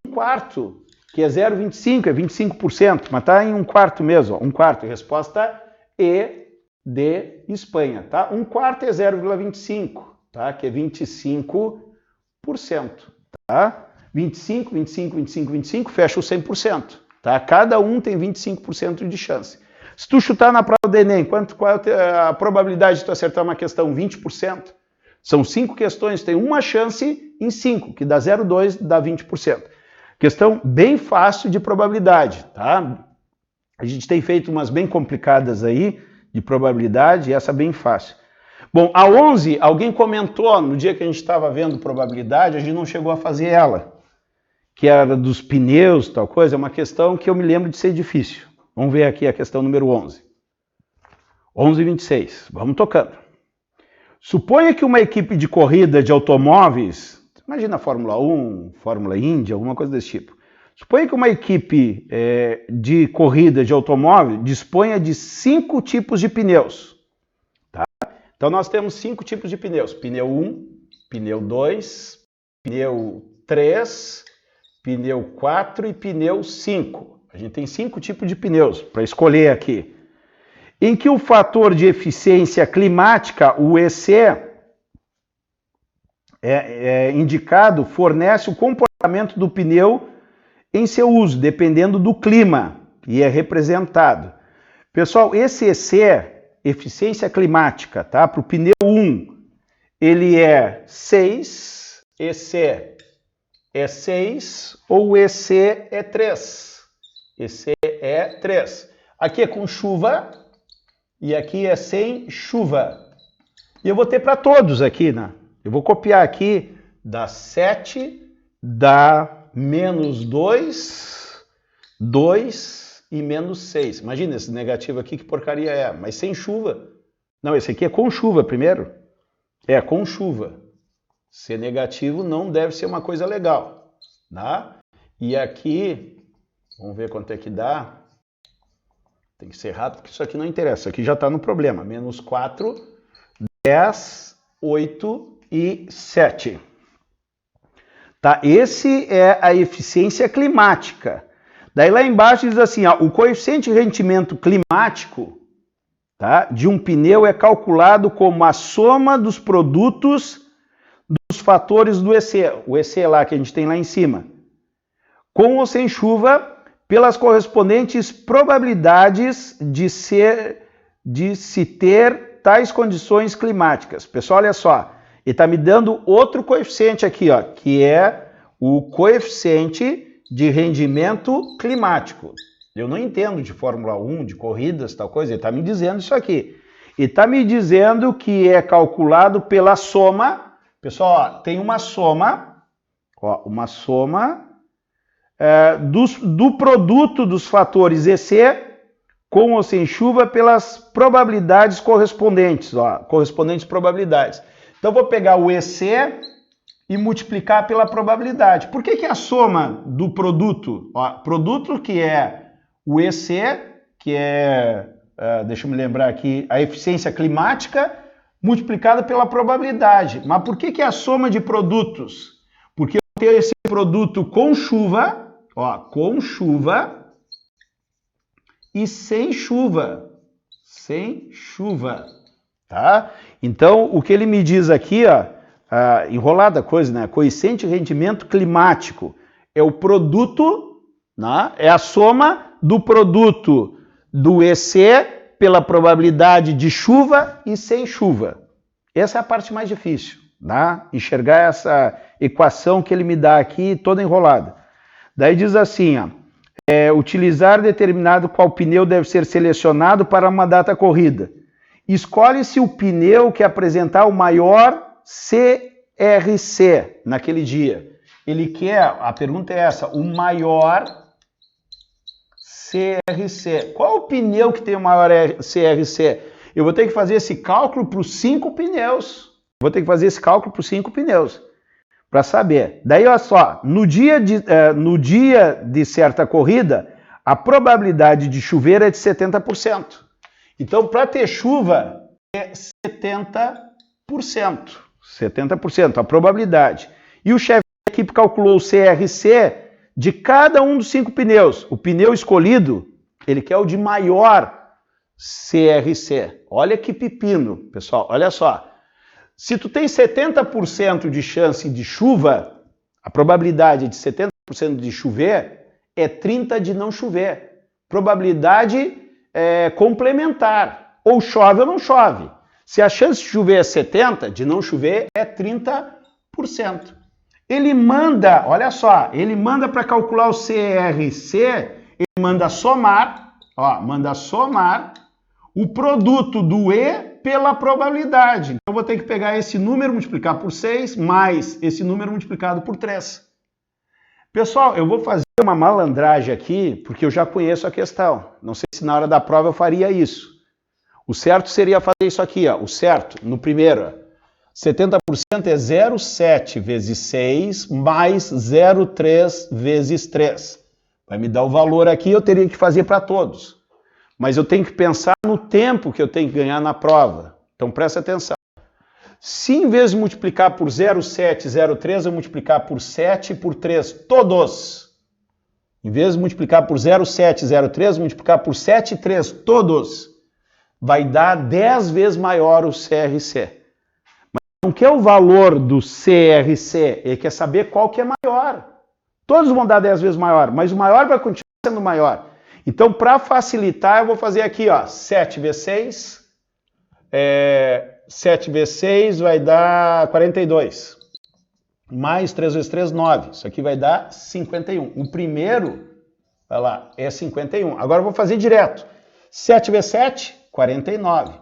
1/4, que é 0,25, é 25%, mas está em 1/4 mesmo, ó, 1/4. Resposta E de Espanha, tá? 1/4 é 0,25, tá? Que é 25%, tá? 25, 25, 25, 25, fecha o 100%, tá? Cada um tem 25% de chance. Se tu chutar na prova do Enem, qual é a probabilidade de tu acertar uma questão? 20%. São 5 questões, tem uma chance em 5, que dá 0,2, dá 20%. Questão bem fácil de probabilidade, tá? A gente tem feito umas bem complicadas aí de probabilidade e essa bem fácil. Bom, a 11, alguém comentou no dia que a gente estava vendo probabilidade, a gente não chegou a fazer ela, que era dos pneus, tal coisa, é uma questão que eu me lembro de ser difícil. Vamos ver aqui a questão número 11. 11:26, vamos tocando. Suponha que uma equipe de corrida de automóveis, imagina a Fórmula 1, Fórmula Indy, alguma coisa desse tipo. Suponha que uma equipe de corrida de automóvel disponha de 5 tipos de pneus. Tá? Então nós temos 5 tipos de pneus. Pneu 1, pneu 2, pneu 3, pneu 4 e pneu 5. A gente tem 5 tipos de pneus para escolher aqui. Em que o fator de eficiência climática, o EC, indicado, fornece o comportamento do pneu em seu uso, dependendo do clima, e é representado. Pessoal, esse EC, eficiência climática, tá? Para o pneu 1, ele é 6, EC é 6 ou EC é 3. EC é 3. Aqui é com chuva e aqui é sem chuva. E eu vou ter para todos aqui, né? Eu vou copiar aqui, dá 7, dá menos 2, 2 e menos 6. Imagina esse negativo aqui, que porcaria é, mas sem chuva. Não, esse aqui é com chuva primeiro. É, com chuva. Ser negativo não deve ser uma coisa legal, tá? E aqui, vamos ver quanto é que dá. Tem que ser rápido, porque isso aqui não interessa. Isso aqui já está no problema. Menos 4, 10, 8 e 7. Tá? Esse é a eficiência climática. Daí lá embaixo diz assim, ó, o coeficiente de rendimento climático, tá, de um pneu é calculado como a soma dos produtos dos fatores do EC. O EC lá que a gente tem lá em cima. Com ou sem chuva, pelas correspondentes probabilidades de se ter tais condições climáticas. Pessoal, olha só, ele está me dando outro coeficiente aqui, ó, que é o coeficiente de rendimento climático. Eu não entendo de Fórmula 1, de corridas, tal coisa, ele está me dizendo isso aqui. Ele está me dizendo que é calculado pela soma. Pessoal, ó, tem uma soma, ó, do produto dos fatores EC com ou sem chuva pelas probabilidades correspondentes, ó, correspondentes probabilidades. Então vou pegar o EC e multiplicar pela probabilidade. Por que a soma do produto, ó, produto que é o EC, que é, deixa eu me lembrar aqui, a eficiência climática, multiplicada pela probabilidade. Mas por que a soma de produtos? Porque eu tenho esse produto com chuva, ó, com chuva e sem chuva. Sem chuva, tá? Então, o que ele me diz aqui, ó, enrolada a coisa, né? Coeficiente de rendimento climático é o produto, né? É a soma do produto do EC pela probabilidade de chuva e sem chuva. Essa é a parte mais difícil, tá? Enxergar essa equação que ele me dá aqui toda enrolada. Daí diz assim, ó, utilizar determinado qual pneu deve ser selecionado para uma data corrida. Escolhe-se o pneu que apresentar o maior CRC naquele dia. Ele quer, a pergunta é essa, o maior CRC. Qual o pneu que tem o maior CRC? Eu vou ter que fazer esse cálculo para os 5 pneus. Vou ter que fazer esse cálculo para os 5 pneus. para saber. Daí, olha só, no dia de certa corrida, a probabilidade de chover é de 70%. Então, para ter chuva, é 70%. 70% a probabilidade. E o chefe da equipe calculou o CRC de cada um dos 5 pneus. O pneu escolhido, ele quer o de maior CRC. Olha que pepino, pessoal, olha só. Se tu tem 70% de chance de chuva, a probabilidade de 70% de chover é 30% de não chover. Probabilidade complementar. Ou chove ou não chove. Se a chance de chover é 70%, de não chover é 30%. Ele manda, olha só, ele manda para calcular o CRC, ele manda somar, ó, manda somar o produto do E pela probabilidade. Então, eu vou ter que pegar esse número, multiplicar por 6, mais esse número multiplicado por 3. Pessoal, eu vou fazer uma malandragem aqui, porque eu já conheço a questão. Não sei se na hora da prova eu faria isso. O certo seria fazer isso aqui, ó. O certo, no primeiro, 70% é 0,7 vezes 6, mais 0,3 vezes 3. Vai me dar o valor aqui, eu teria que fazer para todos. Mas eu tenho que pensar no tempo que eu tenho que ganhar na prova. Então presta atenção. Se em vez de multiplicar por 0,7, 0,3, eu multiplicar por 7 e por 3, todos. Em vez de multiplicar por 0,7, 0,3, multiplicar por 7 e 3, todos. Vai dar 10 vezes maior o CRC. Mas não quer o valor do CRC, ele quer saber qual que é maior. Todos vão dar 10 vezes maior, mas o maior vai continuar sendo maior. Então, para facilitar, eu vou fazer aqui, ó, 7 vezes 6. 7 vezes 6 vai dar 42. Mais 3 vezes 3, 9. Isso aqui vai dar 51. O primeiro, vai lá, é 51. Agora eu vou fazer direto. 7 vezes 7, 49.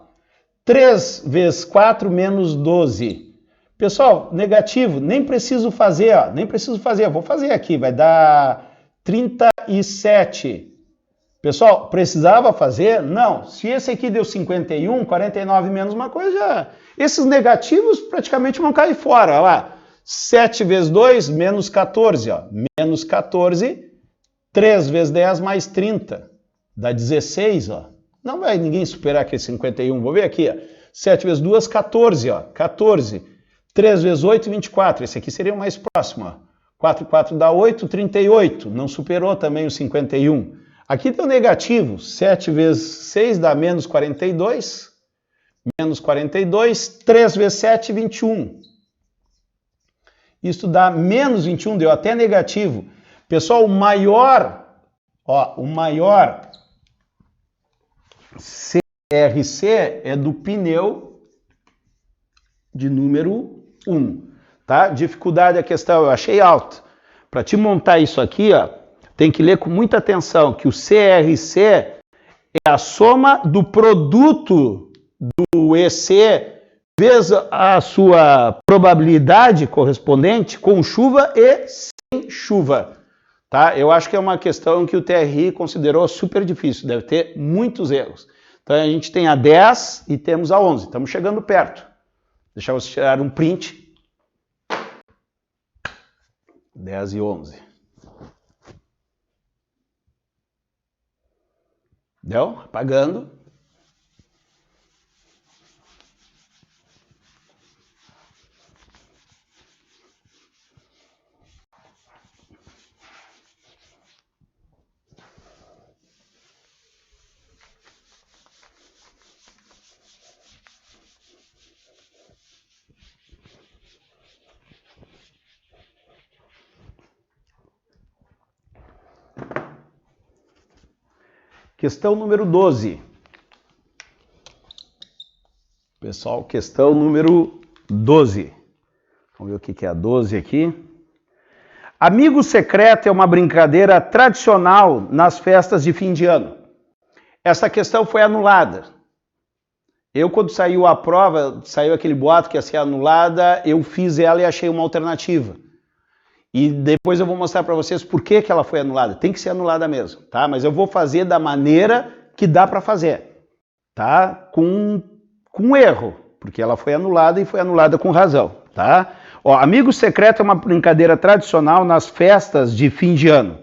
3 vezes 4, menos 12. Pessoal, negativo, nem preciso fazer, ó, nem preciso fazer. Vou fazer aqui, vai dar 37. Pessoal, precisava fazer? Não. Se esse aqui deu 51, 49 menos uma coisa, esses negativos praticamente vão cair fora. Olha lá. 7 vezes 2, menos 14. Ó. Menos 14. 3 vezes 10, mais 30. Dá 16. Ó. Não vai ninguém superar aquele 51. Vou ver aqui. Ó. 7 vezes 2, 14. Ó. 14. 3 vezes 8, 24. Esse aqui seria o mais próximo. Ó. 4 e 4 dá 8, 38. Não superou também o 51. Aqui deu negativo, 7 vezes 6 dá menos 42, menos 42, 3 vezes 7, 21. Isso dá menos 21, deu até negativo. Pessoal, o maior CRC é do pneu de número 1, tá? Dificuldade da questão eu achei alta. Para te montar isso aqui, ó, tem que ler com muita atenção que o CRC é a soma do produto do EC vezes a sua probabilidade correspondente com chuva e sem chuva. Tá? Eu acho que é uma questão que o TRI considerou super difícil, deve ter muitos erros. Então a gente tem a 10 e temos a 11, estamos chegando perto. Deixa eu tirar um print. 10 e 11. Deu? Apagando. Questão número 12. Pessoal, questão número 12. Vamos ver o que é a 12 aqui. Amigo secreto é uma brincadeira tradicional nas festas de fim de ano. Essa questão foi anulada. Eu, quando saiu a prova, saiu aquele boato que ia ser anulada, eu fiz ela e achei uma alternativa. E depois eu vou mostrar para vocês por que ela foi anulada. Tem que ser anulada mesmo, tá? Mas eu vou fazer da maneira que dá para fazer, tá? Com erro, porque ela foi anulada e foi anulada com razão, tá? Ó, amigo secreto é uma brincadeira tradicional nas festas de fim de ano.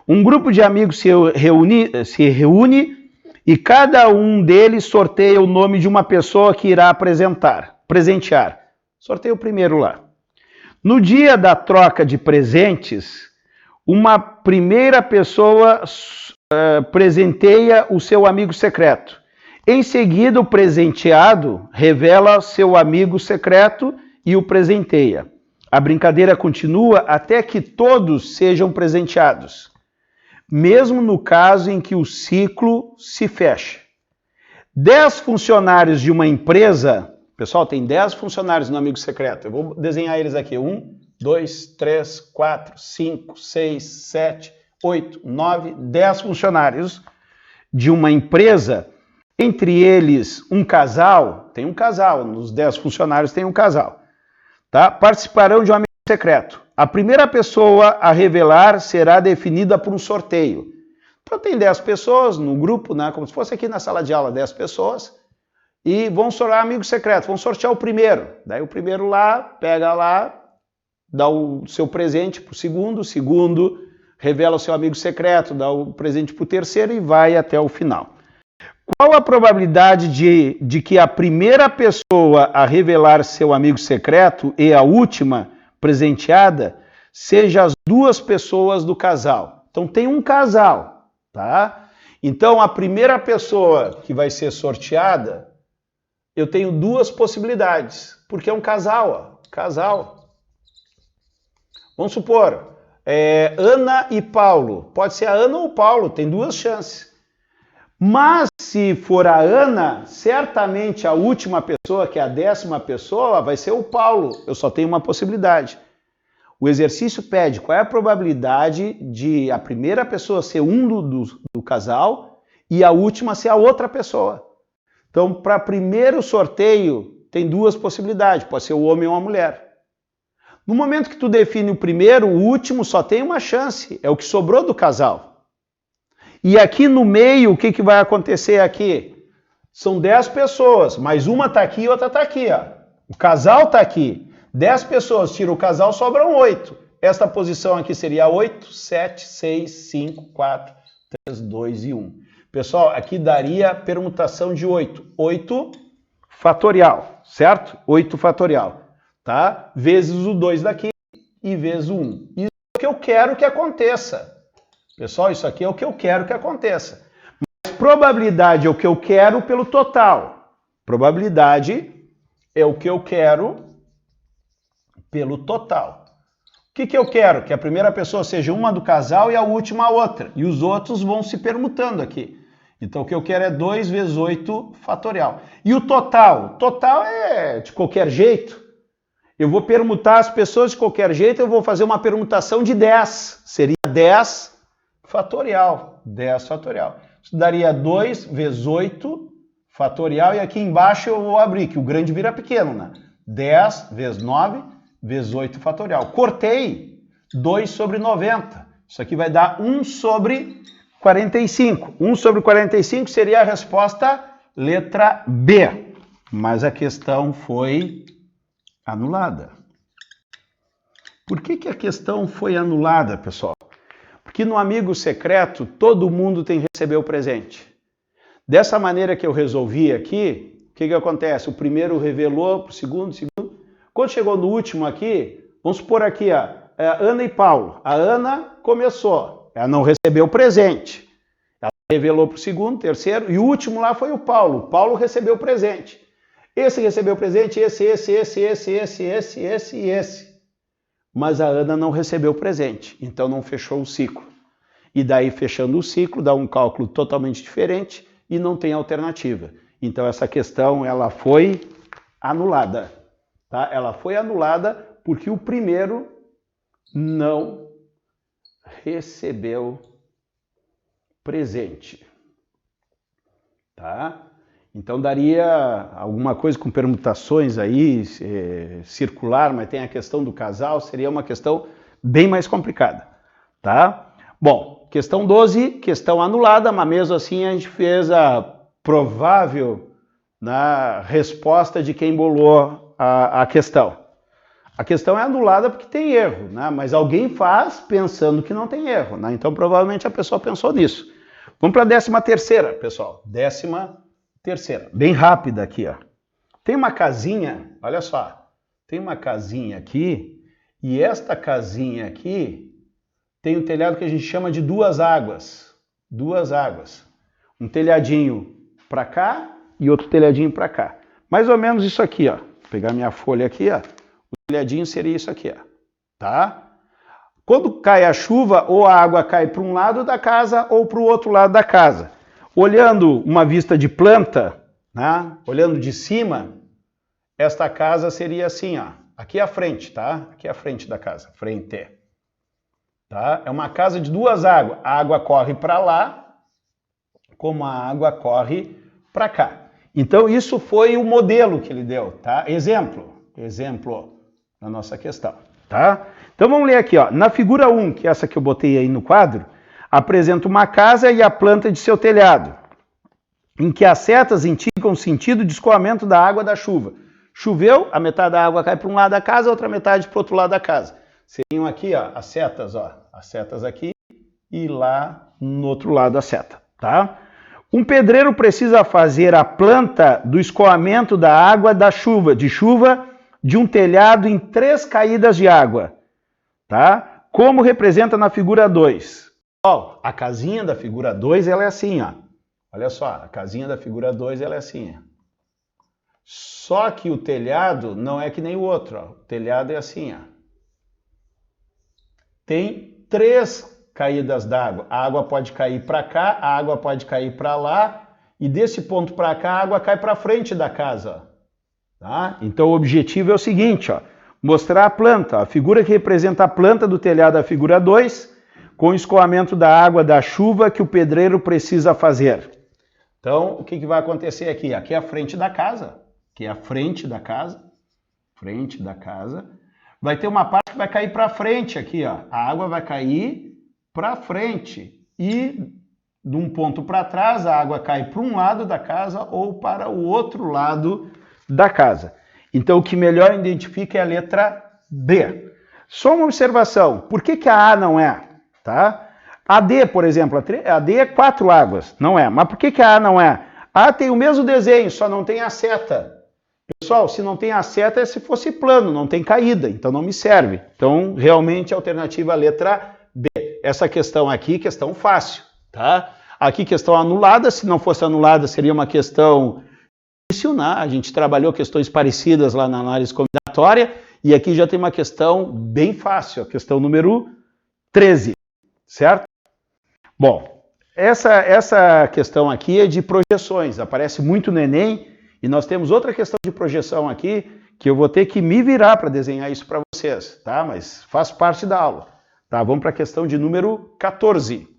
Um grupo de amigos se reúne e cada um deles sorteia o nome de uma pessoa que irá presentear. Sorteia o primeiro lá. No dia da troca de presentes, uma primeira pessoa presenteia o seu amigo secreto. Em seguida, o presenteado revela seu amigo secreto e o presenteia. A brincadeira continua até que todos sejam presenteados, mesmo no caso em que o ciclo se feche. 10 funcionários de uma empresa, pessoal, tem 10 funcionários no amigo secreto. Eu vou desenhar eles aqui. 1, 2, 3, 4, 5, 6, 7, 8, 9, 10 funcionários de uma empresa. Entre eles, um casal, tem um casal, nos 10 funcionários tem um casal, tá? Participarão de um amigo secreto. A primeira pessoa a revelar será definida por um sorteio. Então tem 10 pessoas no grupo, né? Como se fosse aqui na sala de aula, 10 pessoas, e vão sortear amigo secreto, vão sortear o primeiro. Daí o primeiro lá, pega lá, dá o seu presente para o segundo revela o seu amigo secreto, dá o presente para o terceiro e vai até o final. Qual a probabilidade de que a primeira pessoa a revelar seu amigo secreto e a última presenteada seja as duas pessoas do casal? Então tem um casal, tá? Então a primeira pessoa que vai ser sorteada, eu tenho duas possibilidades, porque é um casal, ó, casal. Vamos supor, Ana e Paulo. Pode ser a Ana ou o Paulo, tem duas chances. Mas se for a Ana, certamente a última pessoa, que é a 10ª pessoa, vai ser o Paulo. Eu só tenho uma possibilidade. O exercício pede qual é a probabilidade de a primeira pessoa ser um do casal e a última ser a outra pessoa. Então, para primeiro sorteio, tem duas possibilidades. Pode ser o homem ou a mulher. No momento que tu define o primeiro, o último só tem uma chance. É o que sobrou do casal. E aqui no meio, o que vai acontecer aqui? São 10 pessoas, mas uma está aqui e outra está aqui. Ó. O casal está aqui. 10 pessoas, tira o casal, sobram 8. Esta posição aqui seria 8, 7, 6, 5, 4, 3, 2 e 1. Pessoal, aqui daria permutação de 8. 8 fatorial, certo? 8 fatorial, tá? Vezes o 2 daqui e vezes o 1. Isso é o que eu quero que aconteça. Pessoal, isso aqui é o que eu quero que aconteça. Mas probabilidade é o que eu quero pelo total. Probabilidade é o que eu quero pelo total. O que eu quero? Que a primeira pessoa seja uma do casal e a última a outra. E os outros vão se permutando aqui. Então o que eu quero é 2 vezes 8 fatorial. E o total? O total é de qualquer jeito. Eu vou permutar as pessoas de qualquer jeito, eu vou fazer uma permutação de 10. Seria 10 fatorial, 10 fatorial. Isso daria 2 vezes 8 fatorial, e aqui embaixo eu vou abrir, que o grande vira pequeno, né? 10 vezes 9 vezes 8 fatorial. Cortei 2 sobre 90. Isso aqui vai dar 1 sobre 45. 1 sobre 45 seria a resposta letra B. Mas a questão foi anulada. Por que a questão foi anulada, pessoal? Porque no amigo secreto, todo mundo tem que receber o presente. Dessa maneira que eu resolvi aqui, o que acontece? O primeiro revelou para o segundo. Quando chegou no último aqui, vamos supor aqui, ó, Ana e Paulo. A Ana começou, ela não recebeu o presente. Ela revelou para o segundo, terceiro, e o último lá foi o Paulo. O Paulo recebeu o presente. Esse recebeu o presente, esse. Mas a Ana não recebeu o presente, então não fechou o ciclo. E daí, fechando o ciclo, dá um cálculo totalmente diferente e não tem alternativa. Então essa questão ela foi anulada. Tá? Ela foi anulada porque o primeiro não recebeu presente. Tá? Então daria alguma coisa com permutações aí, circular, mas tem a questão do casal, seria uma questão bem mais complicada, tá? Bom, questão 12, questão anulada, mas mesmo assim a gente fez a provável resposta de quem bolou a questão. A questão é anulada porque tem erro, né? Mas alguém faz pensando que não tem erro, né? Então provavelmente a pessoa pensou nisso. Vamos para a 13ª, pessoal. 13ª. Bem rápida aqui, ó. Tem uma casinha, olha só. Tem uma casinha aqui e esta casinha aqui tem um telhado que a gente chama de duas águas. Duas águas. Um telhadinho para cá e outro telhadinho para cá. Mais ou menos isso aqui, ó. Vou pegar minha folha aqui, ó. O telhadinho seria isso aqui, ó. Tá? Quando cai a chuva, ou a água cai para um lado da casa ou para o outro lado da casa. Olhando uma vista de planta, né? Olhando de cima, esta casa seria assim, ó. Aqui é a frente, tá? Aqui é a frente da casa, frente. Tá? É uma casa de duas águas. A água corre para lá, como a água corre para cá. Então isso foi o modelo que ele deu, tá? Exemplo na nossa questão, tá? Então vamos ler aqui, ó. Na figura 1, que é essa que eu botei aí no quadro, apresenta uma casa e a planta de seu telhado, em que as setas indicam o sentido de escoamento da água da chuva. Choveu, a metade da água cai para um lado da casa, a outra metade para o outro lado da casa. Seriam aqui, ó, as setas aqui e lá no outro lado a seta, tá? Um pedreiro precisa fazer a planta do escoamento da água da chuva, de um telhado em 3 caídas de água, tá? Como representa na figura 2. Ó, a casinha da figura 2, ela é assim, ó. Olha só, a casinha da figura 2, ela é assim, ó. Só que o telhado não é que nem o outro, ó. O telhado é assim, ó. Tem 3 caídas d'água. A água pode cair para cá, a água pode cair para lá, e desse ponto para cá a água cai para frente da casa. Tá? Então o objetivo é o seguinte, ó, mostrar a planta, a figura que representa a planta do telhado, a figura 2, com o escoamento da água da chuva que o pedreiro precisa fazer. Então o que vai acontecer aqui? Aqui é a frente da casa, vai ter uma parte que vai cair para frente aqui, ó. A água vai cair para frente e de um ponto para trás a água cai para um lado da casa ou para o outro lado da casa. Então o que melhor identifica é a letra B. Só uma observação, por que a A não é? Tá? A D, por exemplo, a D é 4 águas, não é. Mas por que a A não é? A A tem o mesmo desenho, só não tem a seta. Pessoal, se não tem a seta é se fosse plano, não tem caída, então não me serve. Então, realmente, a alternativa é a letra B. Essa questão aqui, questão fácil, tá? Aqui, questão anulada, se não fosse anulada, seria uma questão difícil, né? A gente trabalhou questões parecidas lá na análise combinatória, e aqui já tem uma questão bem fácil, a questão número 13, certo? Bom, essa questão aqui é de projeções, aparece muito no Enem, e nós temos outra questão de projeção aqui, que eu vou ter que me virar para desenhar isso para vocês, tá? Mas faz parte da aula. Tá, vamos para a questão de número 14.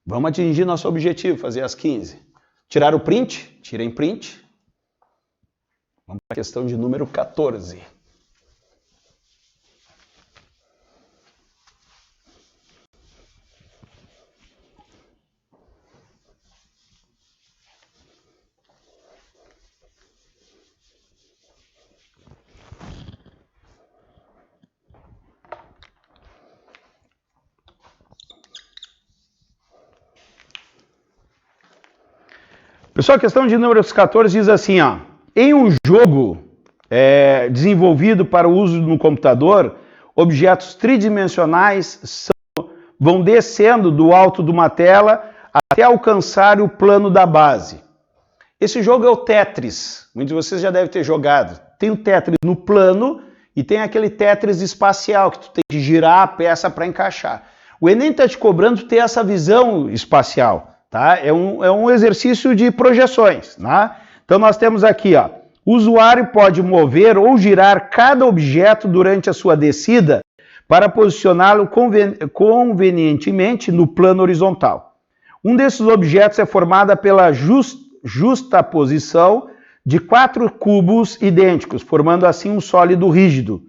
Vamos atingir nosso objetivo, fazer as 15. Tirar o print? Tirem print. Vamos para a questão de número 14. Pessoal, a questão de número 14 diz assim, ó, em um jogo desenvolvido para o uso no computador, objetos tridimensionais vão descendo do alto de uma tela até alcançar o plano da base. Esse jogo é o Tetris, muitos de vocês já devem ter jogado. Tem o Tetris no plano e tem aquele Tetris espacial, que tu tem que girar a peça para encaixar. O Enem está te cobrando ter essa visão espacial. Tá? É um exercício de projeções. Né? Então nós temos aqui, ó, o usuário pode mover ou girar cada objeto durante a sua descida para posicioná-lo convenientemente no plano horizontal. Um desses objetos é formado pela justaposição de 4 cubos idênticos, formando assim um sólido rígido,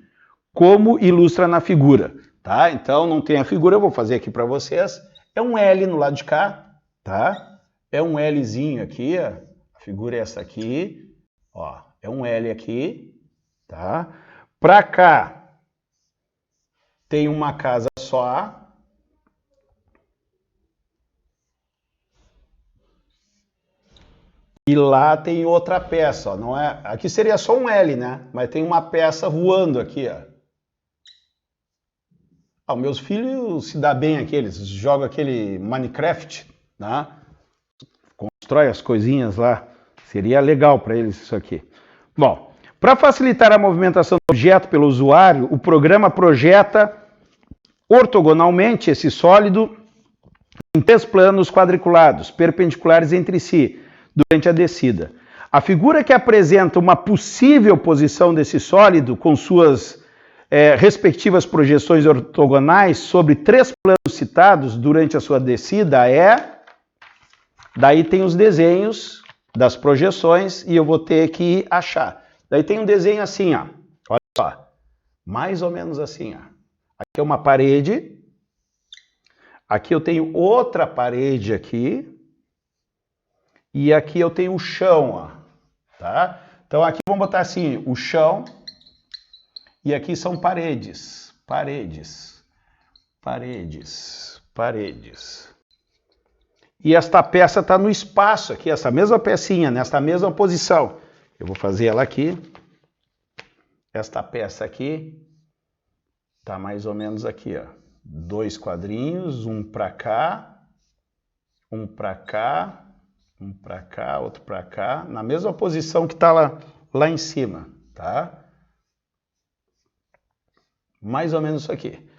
como ilustra na figura. Tá? Então não tem a figura, eu vou fazer aqui para vocês. É um L no lado de cá. Tá? É um Lzinho aqui, ó. A figura é essa aqui, ó, é um L aqui, tá? Para cá tem uma casa só. E lá tem outra peça, ó, não é? Aqui seria só um L, né? Mas tem uma peça voando aqui, ó. Ah, meus filhos se dão bem aqui, eles jogam aquele Minecraft, né? Constrói as coisinhas lá. Seria legal para eles isso aqui. Bom, para facilitar a movimentação do objeto pelo usuário, o programa projeta ortogonalmente esse sólido em 3 planos quadriculados, perpendiculares entre si, durante a descida. A figura que apresenta uma possível posição desse sólido com suas respectivas projeções ortogonais sobre 3 planos citados durante a sua descida é... Daí tem os desenhos das projeções e eu vou ter que achar. Daí tem um desenho assim, ó. Olha só. Mais ou menos assim, ó. Aqui é uma parede. Aqui eu tenho outra parede aqui. E aqui eu tenho o chão, ó. Tá? Então aqui vamos botar assim, o chão. E aqui são paredes. Paredes. Paredes. Paredes. E esta peça está no espaço aqui, essa mesma pecinha, nesta mesma posição. Eu vou fazer ela aqui. Esta peça aqui está mais ou menos aqui, ó. 2 quadrinhos, um para cá, um para cá, um para cá, outro para cá, na mesma posição que está lá em cima, tá? Mais ou menos isso aqui.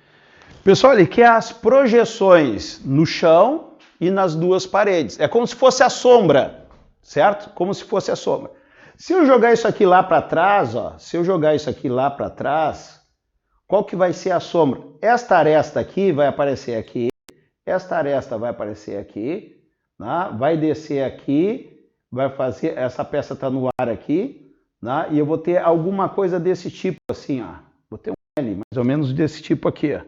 Pessoal, ele quer as projeções no chão e nas 2 paredes. É como se fosse a sombra, certo? Como se fosse a sombra. Se eu jogar isso aqui lá para trás, ó, se eu jogar isso aqui lá para trás, qual que vai ser a sombra? Esta aresta aqui vai aparecer aqui, esta aresta vai aparecer aqui, né? Vai descer aqui, vai fazer, essa peça está no ar aqui, né? E eu vou ter alguma coisa desse tipo assim, ó. Vou ter um L, mais ou menos desse tipo aqui, ó.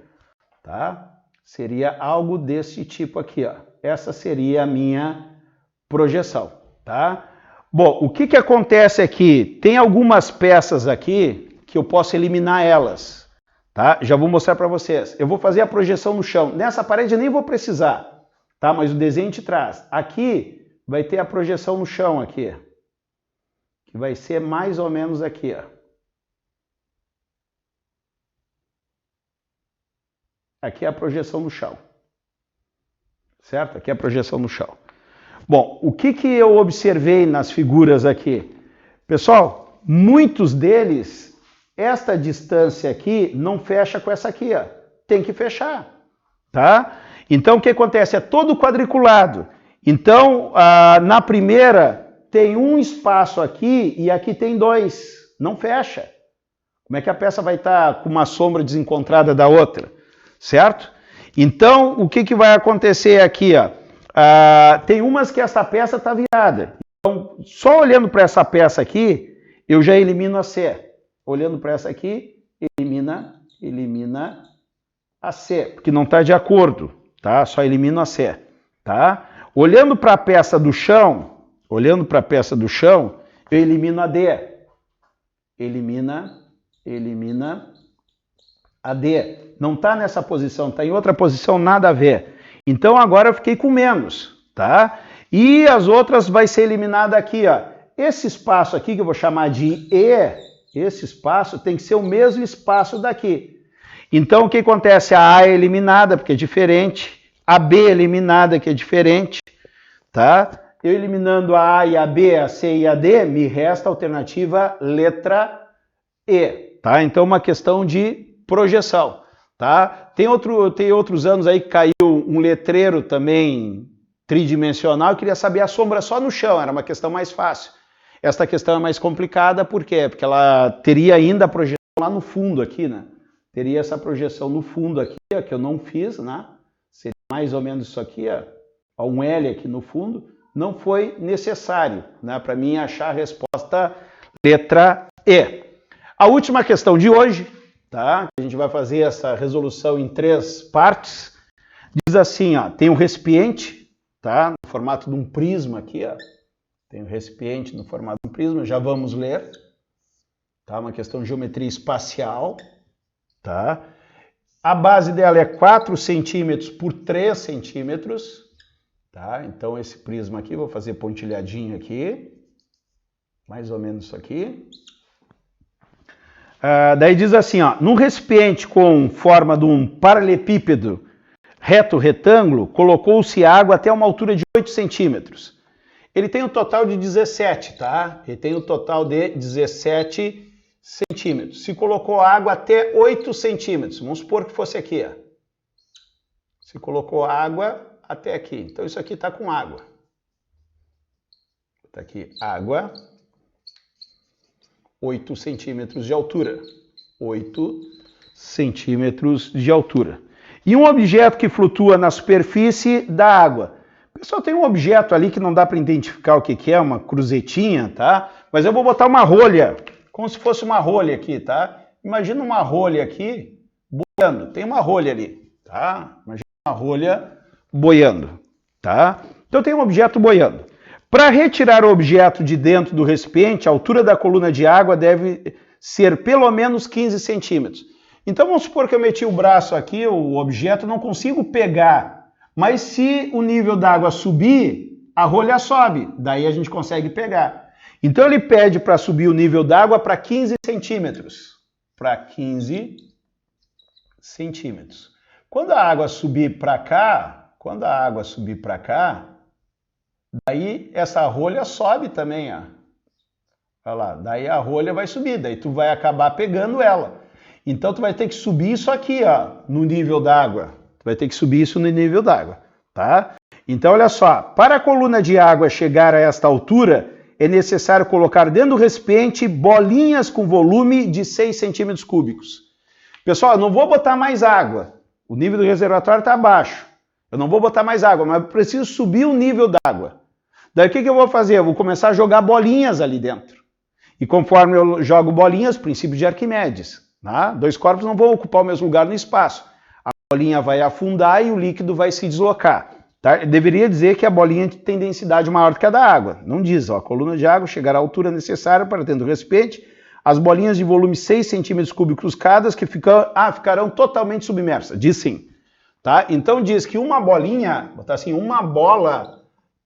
Tá? Seria algo desse tipo aqui, ó. Essa seria a minha projeção, tá? Bom, o que acontece aqui? Tem algumas peças aqui que eu posso eliminar elas, tá? Já vou mostrar para vocês. Eu vou fazer a projeção no chão. Nessa parede eu nem vou precisar, tá? Mas o desenho te traz. Aqui vai ter a projeção no chão aqui, que vai ser mais ou menos aqui, ó. Aqui é a projeção no chão. Certo? Aqui é a projeção no chão. Bom, o que eu observei nas figuras aqui? Pessoal, muitos deles, esta distância aqui não fecha com essa aqui, ó. Tem que fechar, tá? Então, o que acontece? É todo quadriculado. Então, na primeira, tem um espaço aqui e aqui tem 2. Não fecha. Como é que a peça vai estar com uma sombra desencontrada da outra? Certo? Então, o que vai acontecer aqui? Ó? Tem umas que essa peça está virada. Então, só olhando para essa peça aqui, eu já elimino a C. Olhando para essa aqui, elimina a C, porque não está de acordo, tá? Só elimino a C, tá? Olhando para a peça do chão, eu elimino a D. Elimina a D. Não está nessa posição, está em outra posição, nada a ver. Então agora eu fiquei com menos, tá? E as outras vai ser eliminada aqui, ó. Esse espaço aqui que eu vou chamar de E, esse espaço tem que ser o mesmo espaço daqui. Então o que acontece? A A é eliminada, porque é diferente. A B é eliminada, que é diferente, tá? Eu eliminando a A e a B, a C e a D, me resta a alternativa letra E, tá? Então uma questão de projeção. Tá? Tem outros anos aí que caiu um letreiro também tridimensional, eu queria saber a sombra só no chão, era uma questão mais fácil. Esta questão é mais complicada, por quê? Porque ela teria ainda a projeção lá no fundo aqui, né? Teria essa projeção no fundo aqui, ó, que eu não fiz, né? Seria mais ou menos isso aqui, ó, um L aqui no fundo. Não foi necessário, né? Para mim achar a resposta letra E. A última questão de hoje, tá? A gente vai fazer essa resolução em 3 partes. Diz assim, ó, tem um recipiente, tá? No formato de um prisma aqui, ó. Tem um recipiente no formato de um prisma, já vamos ler. tá? Uma questão de geometria espacial, tá? A base dela é 4 centímetros por 3 centímetros, tá? Então esse prisma aqui, vou fazer pontilhadinho aqui, mais ou menos isso aqui. Daí diz assim, ó, num recipiente com forma de um paralelepípedo reto retângulo, colocou-se água até uma altura de 8 centímetros. Ele tem um total de 17, tá? Ele tem um total de 17 centímetros. Se colocou água até 8 centímetros, vamos supor que fosse aqui, ó. Se colocou água até aqui. Então isso aqui está com água. Está aqui água, 8 centímetros de altura. 8 centímetros de altura. E um objeto que flutua na superfície da água. Pessoal, tem um objeto ali que não dá para identificar o que é, uma cruzetinha, tá? Mas eu vou botar uma rolha, como se fosse uma rolha aqui, tá? Imagina uma rolha aqui boiando. Tem uma rolha ali, tá? Imagina uma rolha boiando, tá? Então tem um objeto boiando. Para retirar o objeto de dentro do recipiente, a altura da coluna de água deve ser pelo menos 15 centímetros. Então vamos supor que eu meti o braço aqui, o objeto, não consigo pegar. Mas se o nível da água subir, a rolha sobe. Daí a gente consegue pegar. Então ele pede para subir o nível da água para 15 centímetros. Para 15 centímetros. Quando a água subir para cá, daí essa rolha sobe também, ó. Olha lá, daí a rolha vai subir, daí tu vai acabar pegando ela. Então tu vai ter que subir isso aqui, ó, no nível d'água. Tu vai ter que subir isso no nível d'água, tá? Então olha só, para a coluna de água chegar a esta altura, é necessário colocar dentro do recipiente bolinhas com volume de 6 centímetros cúbicos. Pessoal, eu não vou botar mais água. O nível do reservatório está abaixo. Eu não vou botar mais água, mas eu preciso subir o nível d'água. Daí o que eu vou fazer? Eu vou começar a jogar bolinhas ali dentro. E conforme eu jogo bolinhas, princípio de Arquimedes, tá? Dois corpos não vão ocupar o mesmo lugar no espaço. A bolinha vai afundar e o líquido vai se deslocar. Tá? Eu deveria dizer que a bolinha tem densidade maior do que a da água. Não diz, ó, a coluna de água chegará à altura necessária para dentro do recipiente. As bolinhas de volume 6 centímetros cúbicos cada, que ficarão totalmente submersas. Diz sim. Tá? Então diz que uma bolinha, botar assim, uma bola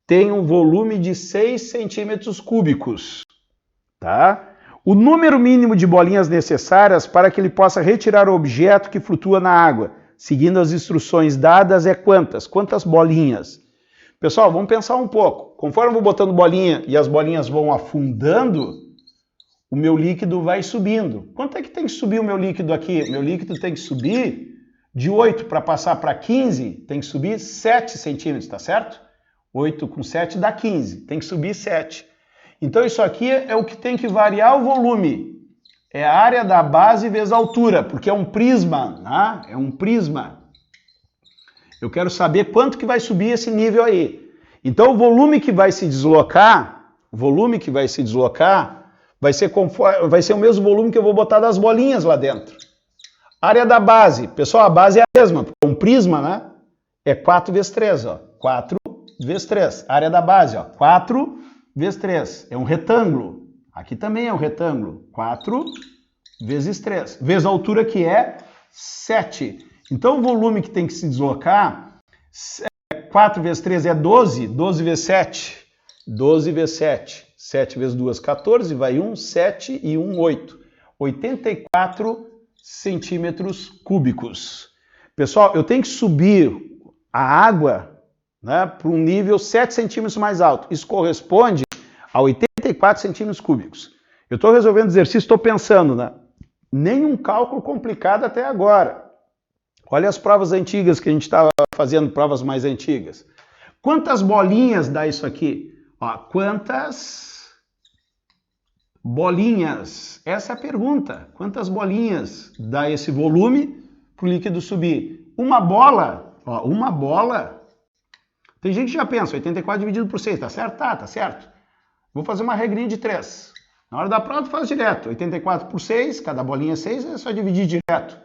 tem um volume de 6 centímetros cúbicos. Tá? O número mínimo de bolinhas necessárias para que ele possa retirar o objeto que flutua na água, seguindo as instruções dadas, é quantas? Quantas bolinhas? Pessoal, vamos pensar um pouco. Conforme eu vou botando bolinha e as bolinhas vão afundando, o meu líquido vai subindo. Quanto é que tem que subir o meu líquido aqui? Meu líquido tem que subir de 8 para passar para 15, tem que subir 7 centímetros, tá certo? 8 com 7 dá 15, tem que subir 7. Então isso aqui é o que tem que variar o volume. É a área da base vezes a altura, porque é um prisma, né? É um prisma. Eu quero saber quanto que vai subir esse nível aí. Então o volume que vai se deslocar, vai ser o mesmo volume que eu vou botar das bolinhas lá dentro. Área da base, pessoal, a base é a mesma, porque é um prisma, né? É 4 vezes 3, ó. 4 vezes 3. Área da base, ó. 4 vezes 3. É um retângulo. Aqui também é um retângulo. 4 vezes 3. Vezes a altura que é 7. Então o volume que tem que se deslocar, 4 vezes 3 é 12. 12 vezes 7. 12 vezes 7. 7 vezes 2, 14. Vai 1, 7 e 1, 8. 84 centímetros cúbicos. Pessoal, eu tenho que subir a água, né, para um nível 7 centímetros mais alto. Isso corresponde a 84 centímetros cúbicos. Eu estou resolvendo exercício, estou pensando, né? Nenhum cálculo complicado até agora. Olha as provas antigas que a gente estava fazendo, provas mais antigas. Quantas bolinhas dá isso aqui? Ó, quantas bolinhas? Essa é a pergunta. Quantas bolinhas dá esse volume para o líquido subir? Uma bola, ó, uma bola. Tem gente que já pensa, 84 dividido por 6, tá certo? Tá certo. Vou fazer uma regrinha de 3. Na hora da prova, tu faz direto. 84 por 6, cada bolinha é 6, é só dividir direto.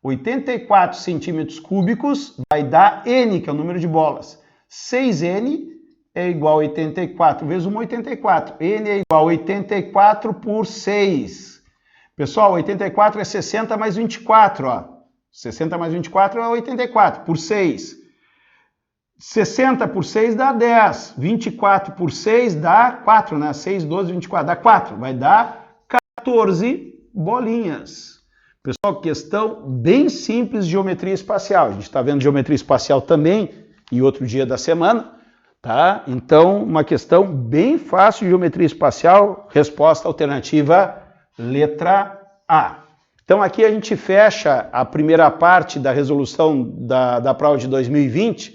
84 centímetros cúbicos vai dar N, que é o número de bolas. 6N é igual a 84 vezes 1, 84. N é igual a 84 por 6. Pessoal, 84 é 60 mais 24, ó. 60 mais 24 é 84, por 6. 60 por 6 dá 10. 24 por 6 dá 4, né? 6, 12, 24, dá 4. Vai dar 14 bolinhas. Pessoal, questão bem simples de geometria espacial. A gente está vendo geometria espacial também em outro dia da semana, tá? Então, uma questão bem fácil de geometria espacial, resposta alternativa letra A. Então, aqui a gente fecha a primeira parte da resolução da prova de 2020.